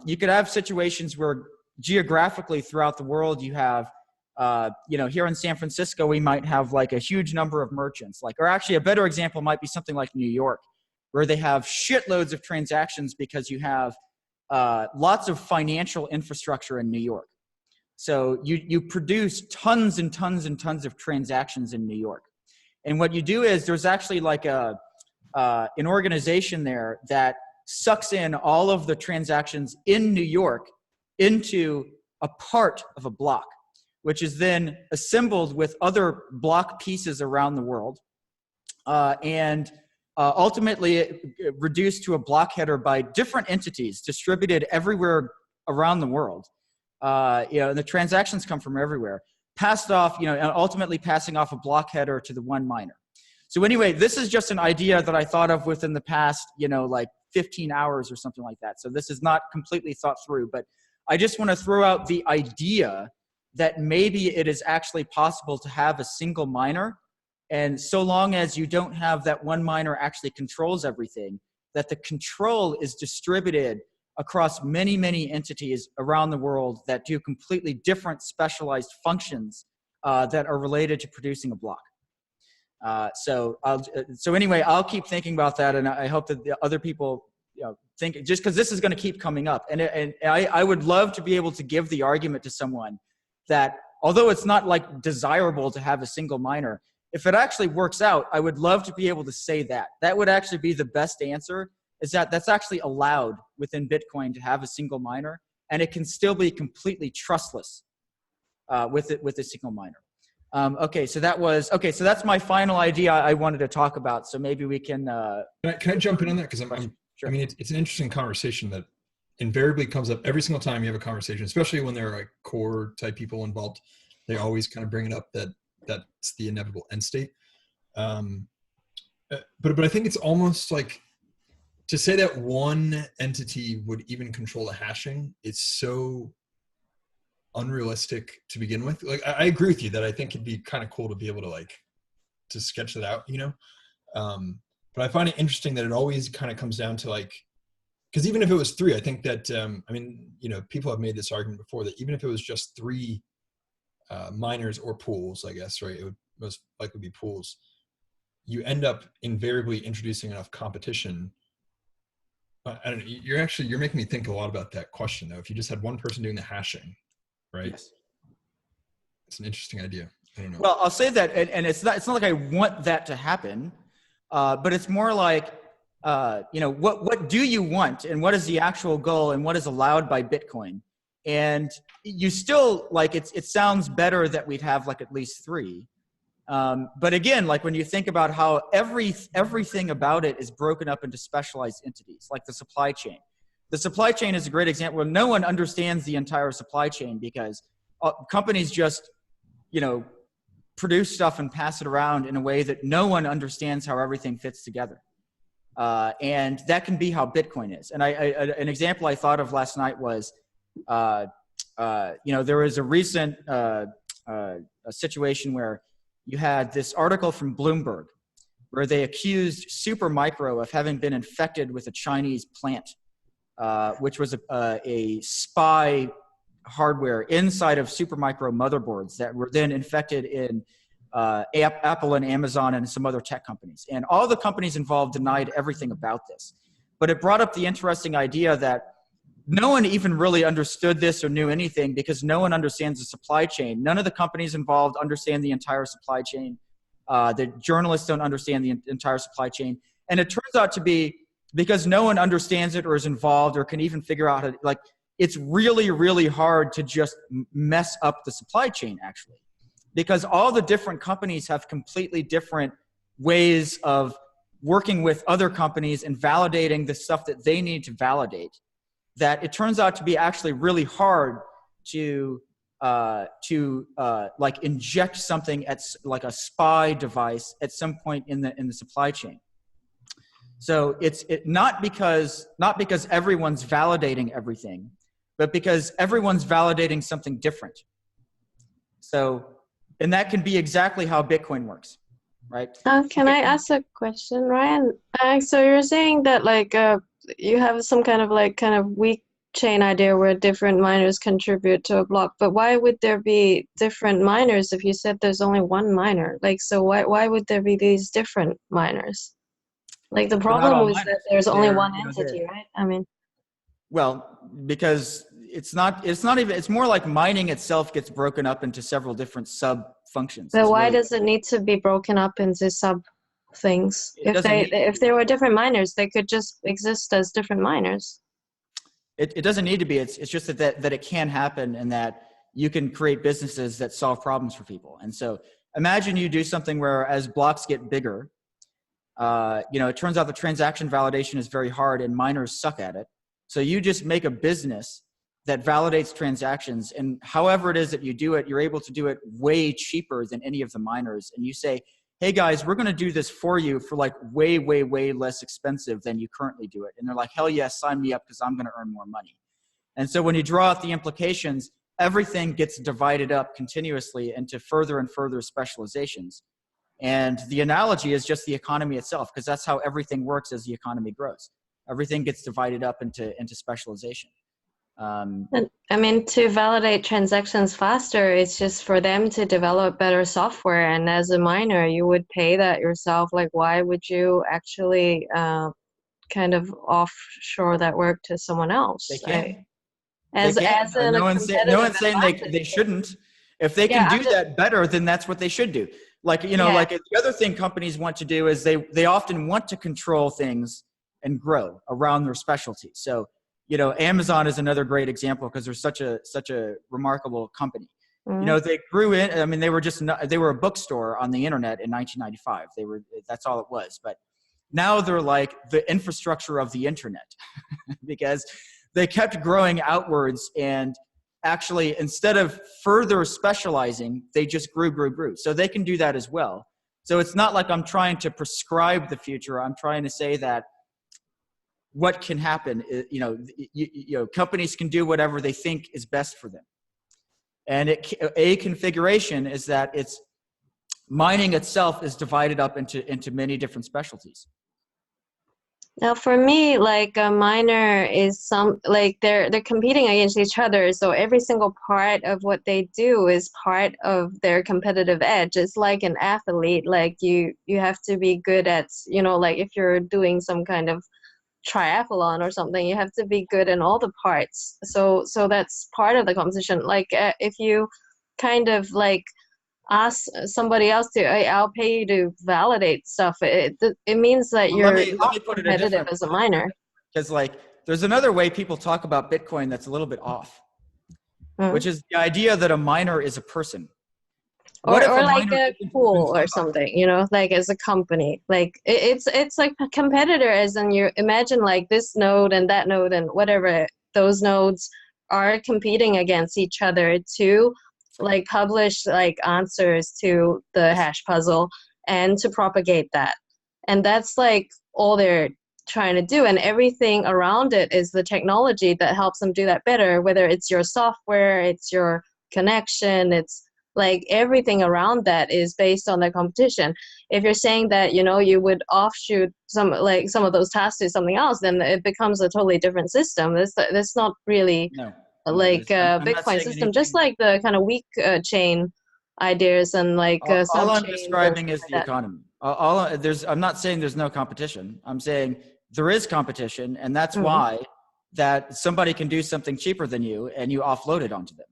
you could have situations where geographically throughout the world you have, here in San Francisco, we might have like a huge number of merchants, or actually a better example might be something like New York, where they have shitloads of transactions because you have lots of financial infrastructure in New York. So you produce tons and tons and tons of transactions in New York. And what you do is there's actually like an organization there that sucks in all of the transactions in New York into a part of a block, which is then assembled with other block pieces around the world. Ultimately reduced to a block header by different entities distributed everywhere around the world. And the transactions come from everywhere, passed off, and ultimately passing off a block header to the one miner. So anyway, this is just an idea that I thought of within the past, like 15 hours or something like that. So this is not completely thought through, but I just want to throw out the idea that maybe it is actually possible to have a single miner. And so long as you don't have that one miner actually controls everything, that the control is distributed across many, many entities around the world that do completely different specialized functions that are related to producing a block. So anyway, I'll keep thinking about that, and I hope that the other people think, just because this is going to keep coming up. And I would love to be able to give the argument to someone that although it's not like desirable to have a single miner, if it actually works out, I would love to be able to say that. That would actually be the best answer, is that that's actually allowed within Bitcoin to have a single miner, and it can still be completely trustless with a single miner. So that's my final idea I wanted to talk about. So maybe we can. Can I jump in on that? Because Sure. I mean, it's an interesting conversation that invariably comes up every single time you have a conversation, especially when there are like core type people involved. They always kind of bring it up that's the inevitable end state. But I think it's almost like to say that one entity would even control the hashing is so unrealistic to begin with. Like, I agree with you that I think it'd be kind of cool to be able to sketch that out, but I find it interesting that it always kind of comes down to because even if it was 3, I think that, people have made this argument before that even if it was just 3 miners or pools, I guess, right? It would most likely be pools. You end up invariably introducing enough competition. I don't know, you're making me think a lot about that question though. If you just had one person doing the hashing, right? Yes. It's an interesting idea. I don't know. Well, I'll say that, and it's not like I want that to happen, but it's more like, what do you want, and what is the actual goal, and what is allowed by Bitcoin? And you still it sounds better that we'd have at least 3, But again, like when you think about how everything about it is broken up into specialized entities, like the supply chain. The supply chain is a great example where no one understands the entire supply chain because companies just, produce stuff and pass it around in a way that no one understands how everything fits together. And that can be how Bitcoin is. And an example I thought of last night was, there was a recent a situation where you had this article from Bloomberg where they accused Supermicro of having been infected with a Chinese plant, which was a spy hardware inside of Supermicro motherboards that were then infected in Apple and Amazon and some other tech companies. And all the companies involved denied everything about this. But it brought up the interesting idea that no one even really understood this or knew anything because no one understands the supply chain. None of the companies involved understand the entire supply chain. The journalists don't understand the entire supply chain. And it turns out to be because no one understands it or is involved or can even figure out how to, it's really, really hard to just mess up the supply chain, actually, because all the different companies have completely different ways of working with other companies and validating the stuff that they need to validate, that it turns out to be actually really hard to inject something at like a spy device at some point in the supply chain. So it's not because everyone's validating everything, but because everyone's validating something different. So, and that can be exactly how Bitcoin works, right? Can I ask a question, Ryan? So you're saying that you have some kind of weak chain idea where different miners contribute to a block, but why would there be different miners if you said there's only one miner? So why would there be these different miners? The problem was that there's only one entity, right? I mean, well, because it's more like mining itself gets broken up into several different sub functions. But why does it need to be broken up into sub things? If there were different miners, they could just exist as different miners. It doesn't need to be. It's just that it can happen, and that you can create businesses that solve problems for people. And so imagine you do something where as blocks get bigger, it turns out the transaction validation is very hard and miners suck at it. So you just make a business that validates transactions, and however it is that you do it, you're able to do it way cheaper than any of the miners. And you say, hey guys, we're going to do this for you for way, way, way less expensive than you currently do it. And they're like, hell yes, sign me up because I'm going to earn more money. And so when you draw out the implications, everything gets divided up continuously into further and further specializations. And the analogy is just the economy itself, because that's how everything works as the economy grows. Everything gets divided up into specialization. I mean, to validate transactions faster, it's just for them to develop better software. And as a miner, you would pay that yourself. Why would you actually kind of offshore that work to someone else? They can. No one's saying they shouldn't. If they can do that better, then that's what they should do. The other thing companies want to do is they often want to control things and grow around their specialty. So, Amazon is another great example because they're such a remarkable company. Mm-hmm. They grew in. I mean, they were a bookstore on the internet in 1995. That's all it was. But now they're like the infrastructure of the internet because they kept growing outwards, and actually instead of further specializing, they just grew. So they can do that as well. So it's not like I'm trying to prescribe the future. I'm trying to say that what can happen, companies can do whatever they think is best for them. And a configuration is that it's mining itself is divided up into many different specialties. Now, for me, a miner is they're competing against each other. So every single part of what they do is part of their competitive edge. It's like an athlete. You have to be good at, if you're doing some kind of triathlon or something, you have to be good in all the parts. So that's part of the competition. If you kind of ask somebody else I'll pay you to validate stuff, it means that you're not competitive as a miner. Because there's another way people talk about Bitcoin that's a little bit off, which is the idea that a miner is a person. What if or a like miner a opens pool or up- something, you know, like as a company, like it's like a competitor, as in you imagine like this node and that node and whatever, those nodes are competing against each other to like publish like answers to the hash puzzle and to propagate that. And that's like all they're trying to do, and everything around it is the technology that helps them do that better, whether it's your software, it's your connection, it's like everything around that is based on the competition. If you're saying that, you know, you would offshoot some of those tasks to something else, then it becomes a totally different system. That's not really No. like a I'm not Bitcoin saying system, just anything. like the kind of weak chain ideas and like All I'm subchains describing is like the that. economy. I'm not saying there's no competition. I'm saying there is competition, and that's why that somebody can do something cheaper than you, and you offload it onto them.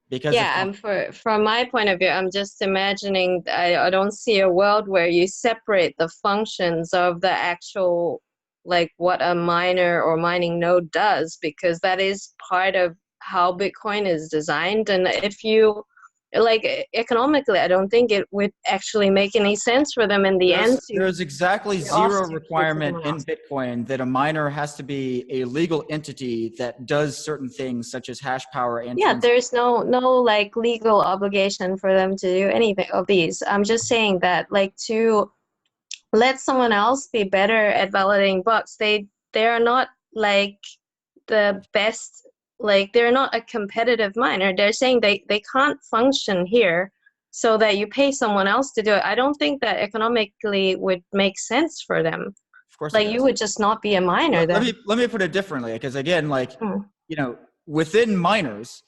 Because Yeah, and from my point of view, I'm just imagining, I don't see a world where you separate the functions of the actual, like what a miner or mining node does, because that is part of how Bitcoin is designed. And if you, like economically, I don't think it would actually make any sense for them in the end to there's exactly to zero offload it to requirement someone in else. Bitcoin that a miner has to be a legal entity that does certain things such as hash power and Yeah, there's no like legal obligation for them to do anything of these. I'm just saying that like to let someone else be better at validating blocks. They are not like the best, like they're not a competitive miner. They're saying they can't function here, so that you pay someone else to do it. I don't think that economically would make sense for them. Of course, Like you would just not be a miner then. let me put it differently, because again, like you know, within miners,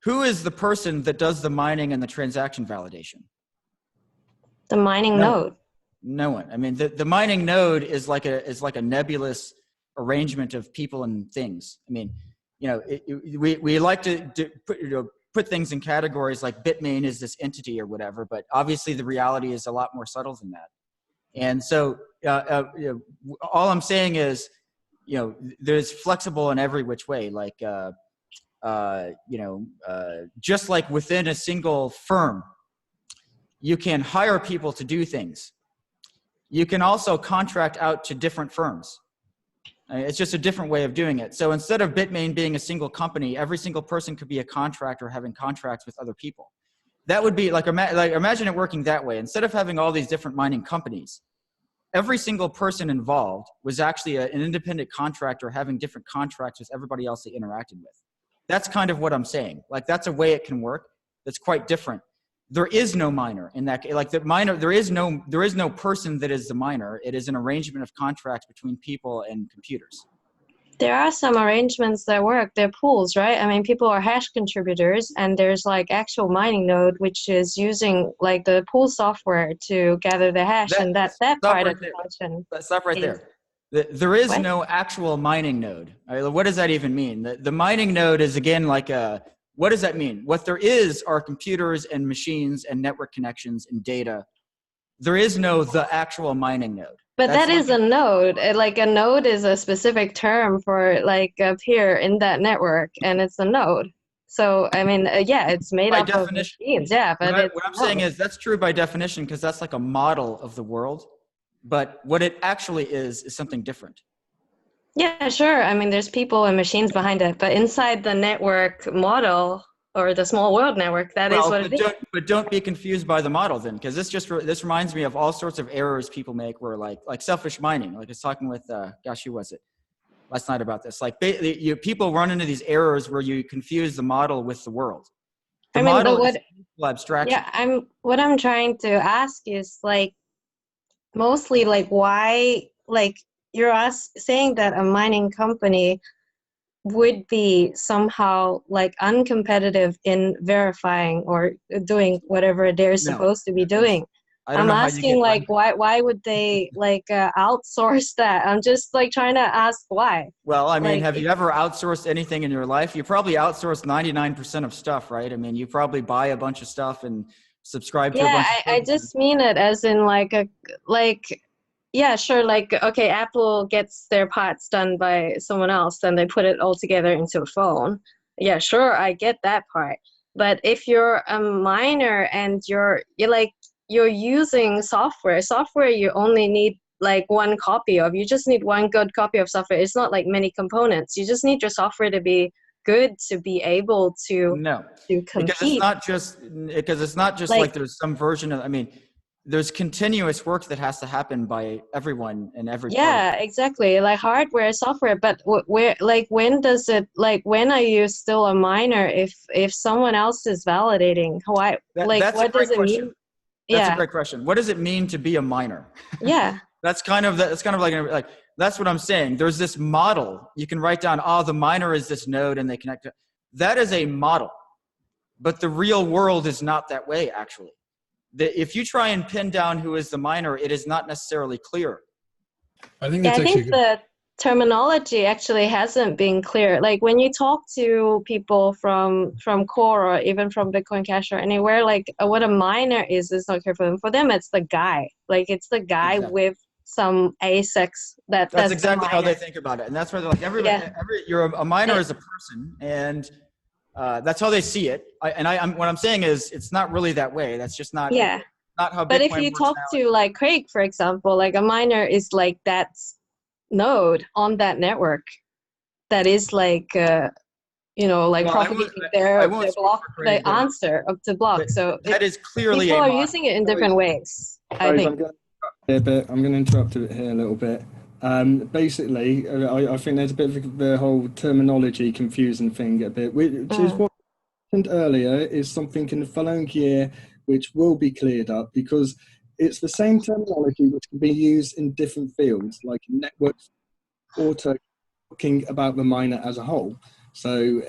who is the person that does the mining and the transaction validation? The mining node. No one. I mean, the mining node is like a nebulous arrangement of people and things. I mean, you know, we like to put things in categories like Bitmain is this entity or whatever, but obviously the reality is a lot more subtle than that. And so, you know, all I'm saying is, you know, there's flexible in every which way. Like, you know, just like within a single firm, you can hire people to do things. You can also contract out to different firms. It's just a different way of doing it. So instead of Bitmain being a single company, every single person could be a contractor having contracts with other people. That would be like imagine it working that way. Instead of having all these different mining companies, every single person involved was actually an independent contractor having different contracts with everybody else they interacted with. That's kind of what I'm saying. Like that's a way it can work. That's quite different. There is no miner in that, like the miner, there is no person that is the miner. It is an arrangement of contracts between people and computers. There are some arrangements that work. They're pools, right? I mean, people are hash contributors, and there's like actual mining node, which is using like the pool software to gather the hash, and that part of the function. Stop right there. There is no actual mining node. What does that even mean? The mining node is again like a, what does that mean? What there is are computers and machines and network connections and data. There is no the actual mining node. But that is a node. Like a node is a specific term for like a peer in that network, and it's a node. So I mean, yeah, it's made up of machines. Yeah, but what I'm saying is that's true by definition because that's like a model of the world. But what it actually is something different. Yeah, sure. I mean, there's people and machines behind it, but inside the network model or the small world network, that is what it is. But don't be confused by the model then, because this reminds me of all sorts of errors people make where like selfish mining. Like I was talking with, gosh, who was it? Last night about this. Like people run into these errors where you confuse the model with the world. The model is abstraction. Yeah, what I'm trying to ask is like, mostly like why, like you're saying that a mining company would be somehow like uncompetitive in verifying or doing whatever they're supposed to be doing. I'm asking like why would they like outsource that? I'm just like trying to ask why. Well, I mean, have you ever outsourced anything in your life? You probably outsourced 99% of stuff, right? I mean, you probably buy a bunch of stuff and subscribe to a bunch of I just mean it as in yeah, sure, like, okay, Apple gets their parts done by someone else, then they put it all together into a phone. Yeah, sure, I get that part. But if you're a miner and you're using software you only need like one copy of. You just need one good copy of software. It's not like many components. You just need your software to be good to be able to compete. Because it's not just like there's some version of, I mean, there's continuous work that has to happen by everyone in every part. Exactly, like hardware, software. But where, like, when does it, like, when are you still a miner if someone else is validating? Why? What does it mean? That's a great question. What does it mean to be a miner? Yeah. That's kind of like that's what I'm saying. There's this model you can write down. Oh, the miner is this node, and they connect. That is a model, but the real world is not that way. Actually, if you try and pin down who is the miner, it is not necessarily clear. I think that's the terminology actually hasn't been clear. Like when you talk to people from Core or even from Bitcoin Cash or anywhere, like what a miner is not clear for them. For them, it's the guy. Like it's the guy with some ASICs. That's exactly how they think about it, and that's why they're like you're a miner is a person, and that's how they see it. What I'm saying is it's not really that way. That's just not not how. But Bitcoin if you works talk now. to like Craig, for example, like a miner is like that node on that network that is like propagating their block, the answer of the block. So that is clearly people are using it in different ways. I think. I'm going to interrupt it here a little bit. Basically, I think there's a bit of the whole terminology confusing thing a bit, which is what I mentioned earlier is something in the following year which will be cleared up, because it's the same terminology which can be used in different fields, like networks, talking about the miner as a whole. So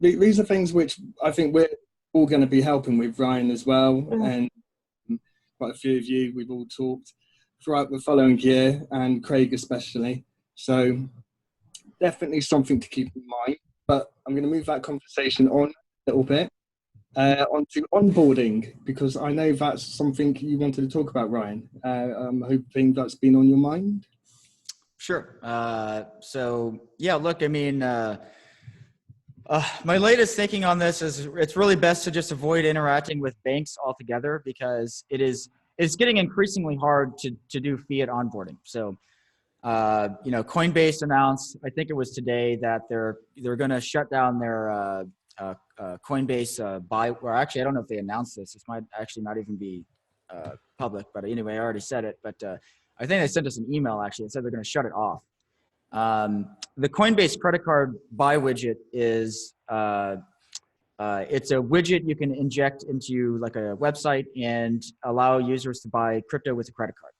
these are things which I think we're all going to be helping with, Ryan as well, and quite a few of you, we've all talked throughout the following year, and Craig especially. So definitely something to keep in mind. But I'm going to move that conversation on a little bit onto onboarding, because I know that's something you wanted to talk about, Ryan. I'm hoping that's been on your mind. Sure. So yeah, look, I mean, my latest thinking on this is it's really best to just avoid interacting with banks altogether, because it's getting increasingly hard to do fiat onboarding. So, Coinbase announced, I think it was today, that they're going to shut down their Coinbase buy. Or actually, I don't know if they announced this. This might actually not even be public. But anyway, I already said it. But I think they sent us an email actually that said they're going to shut it off. The Coinbase credit card buy widget is it's a widget you can inject into like a website and allow users to buy crypto with a credit card.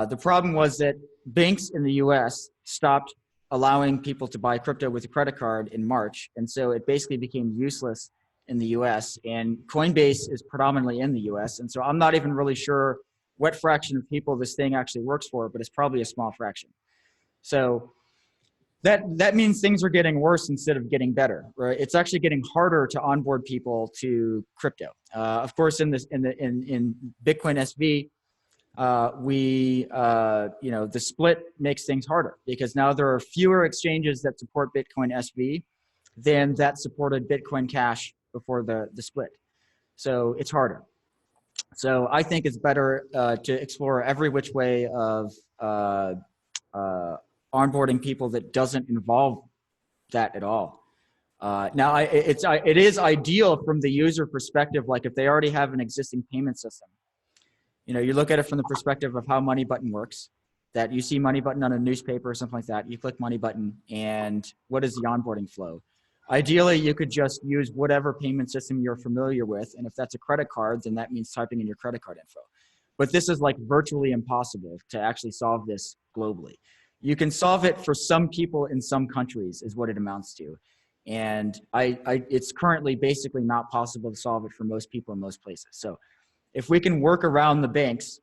The problem was that banks in the US stopped allowing people to buy crypto with a credit card in March, and so it basically became useless in the US, and Coinbase is predominantly in the US, and so I'm not even really sure what fraction of people this thing actually works for, but it's probably a small fraction. So that means things are getting worse instead of getting better, right? It's actually getting harder to onboard people to crypto. Of course, in Bitcoin SV, the split makes things harder, because now there are fewer exchanges that support Bitcoin SV than that supported Bitcoin Cash before the split. So it's harder. So I think it's better to explore every which way of onboarding people that doesn't involve that at all. Now, it is ideal from the user perspective, like if they already have an existing payment system. You look at it from the perspective of how Money Button works, that you see Money Button on a newspaper or something like that, you click Money Button, and what is the onboarding flow? Ideally, you could just use whatever payment system you're familiar with, and if that's a credit card, then that means typing in your credit card info. But this is like virtually impossible to actually solve this globally. You can solve it for some people in some countries is what it amounts to. And it's currently basically not possible to solve it for most people in most places. So if we can work around the banks,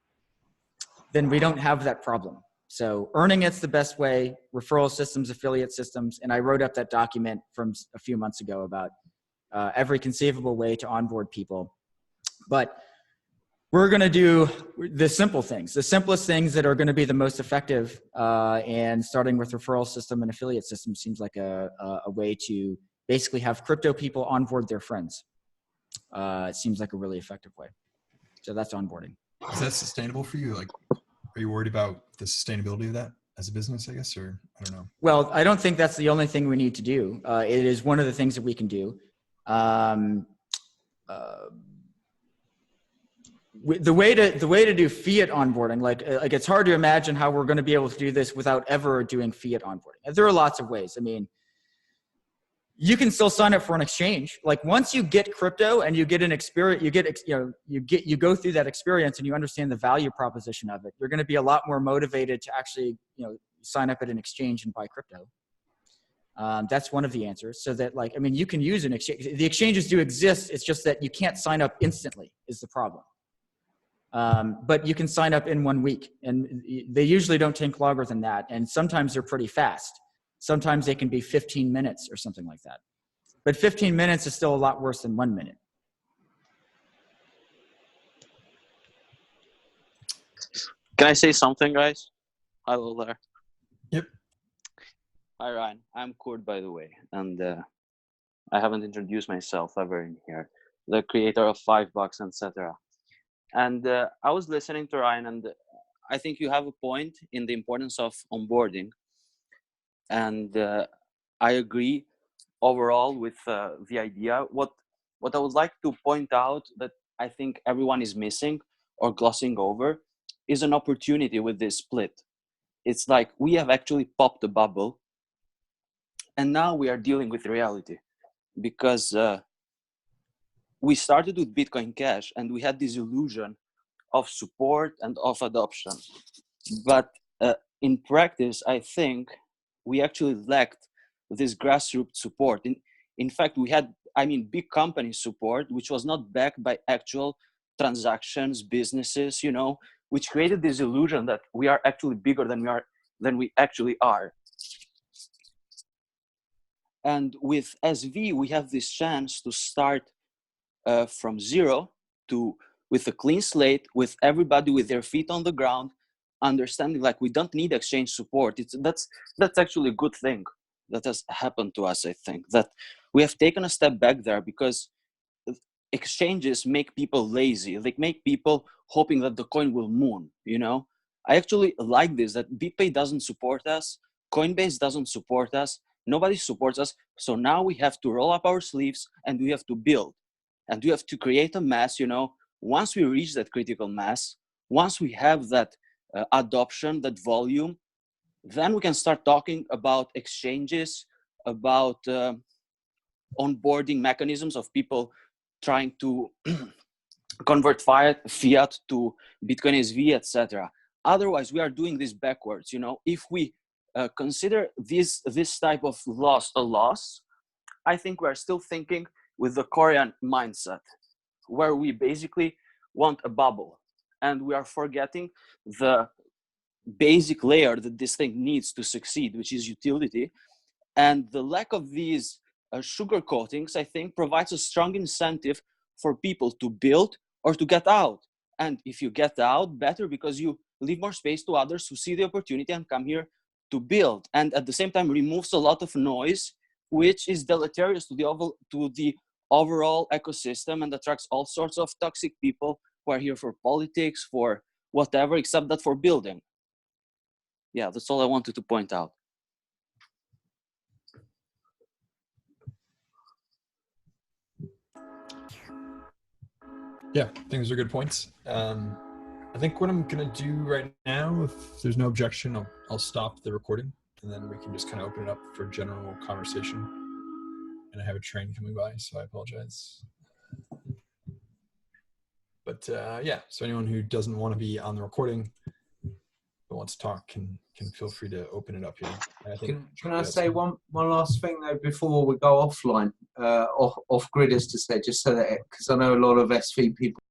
then we don't have that problem. So earning it's the best way, referral systems, affiliate systems. And I wrote up that document from a few months ago about every conceivable way to onboard people. But we're going to do the simple things, the simplest things that are going to be the most effective. And starting with referral system and affiliate system seems like a way to basically have crypto people onboard their friends. It seems like a really effective way. So that's onboarding. Is that sustainable for you? Like, are you worried about the sustainability of that as a business, I guess, or I don't know? Well, I don't think that's the only thing we need to do. It is one of the things that we can do. The way to do fiat onboarding, like it's hard to imagine how we're going to be able to do this without ever doing fiat onboarding. There are lots of ways. I mean, you can still sign up for an exchange. Like once you get crypto and you get an experience, you go through that experience and you understand the value proposition of it. You're going to be a lot more motivated to actually, sign up at an exchange and buy crypto. That's one of the answers. So that you can use an exchange. The exchanges do exist. It's just that you can't sign up instantly is the problem. But you can sign up in 1 week, and they usually don't take longer than that. And sometimes they're pretty fast. Sometimes they can be 15 minutes or something like that. But 15 minutes is still a lot worse than 1 minute. Can I say something, guys? Hello there. Yep. Hi, Ryan. I'm Kurt, by the way. And I haven't introduced myself ever in here. The creator of $5, etc. And I was listening to Ryan, and I think you have a point in the importance of onboarding. And I agree overall with the idea. What I would like to point out that I think everyone is missing or glossing over is an opportunity with this split. It's like we have actually popped a bubble, and now we are dealing with reality, because we started with Bitcoin Cash and we had this illusion of support and of adoption. But in practice, I think we actually lacked this grassroots support. In fact, we had, big company support, which was not backed by actual transactions, businesses, which created this illusion that we are actually bigger than we actually are. And with SV, we have this chance to start from zero with a clean slate, with everybody with their feet on the ground, understanding we don't need exchange support. That's actually a good thing that has happened to us. I think that we have taken a step back there, because exchanges make people lazy. They make people hoping that the coin will moon. I actually like this, that BitPay doesn't support us, Coinbase doesn't support us, nobody supports us. So now we have to roll up our sleeves and we have to build, and we have to create a mass. Once we reach that critical mass, once we have that adoption, that volume, then we can start talking about exchanges, about onboarding mechanisms of people trying to convert fiat to Bitcoin SV, etc. Otherwise, we are doing this backwards. If we consider this type of loss a loss, I think we are still thinking with the Korean mindset, where we basically want a bubble, and we are forgetting the basic layer that this thing needs to succeed, which is utility. And the lack of these sugar coatings, I think, provides a strong incentive for people to build or to get out. And if you get out, better, because you leave more space to others who see the opportunity and come here to build. And at the same time, removes a lot of noise, which is deleterious to the overall ecosystem, and attracts all sorts of toxic people who are here for politics, for whatever, except that for building. Yeah, that's all I wanted to point out. Yeah, I think those are good points. I think what I'm gonna do right now, if there's no objection, I'll stop the recording, and then we can just kind of open it up for general conversation. And I have a train coming by, so I apologize. But yeah, so anyone who doesn't want to be on the recording but wants to talk can feel free to open it up here. I think, can I say one last thing though before we go offline, off grid, as to say, just so that, because I know a lot of SV people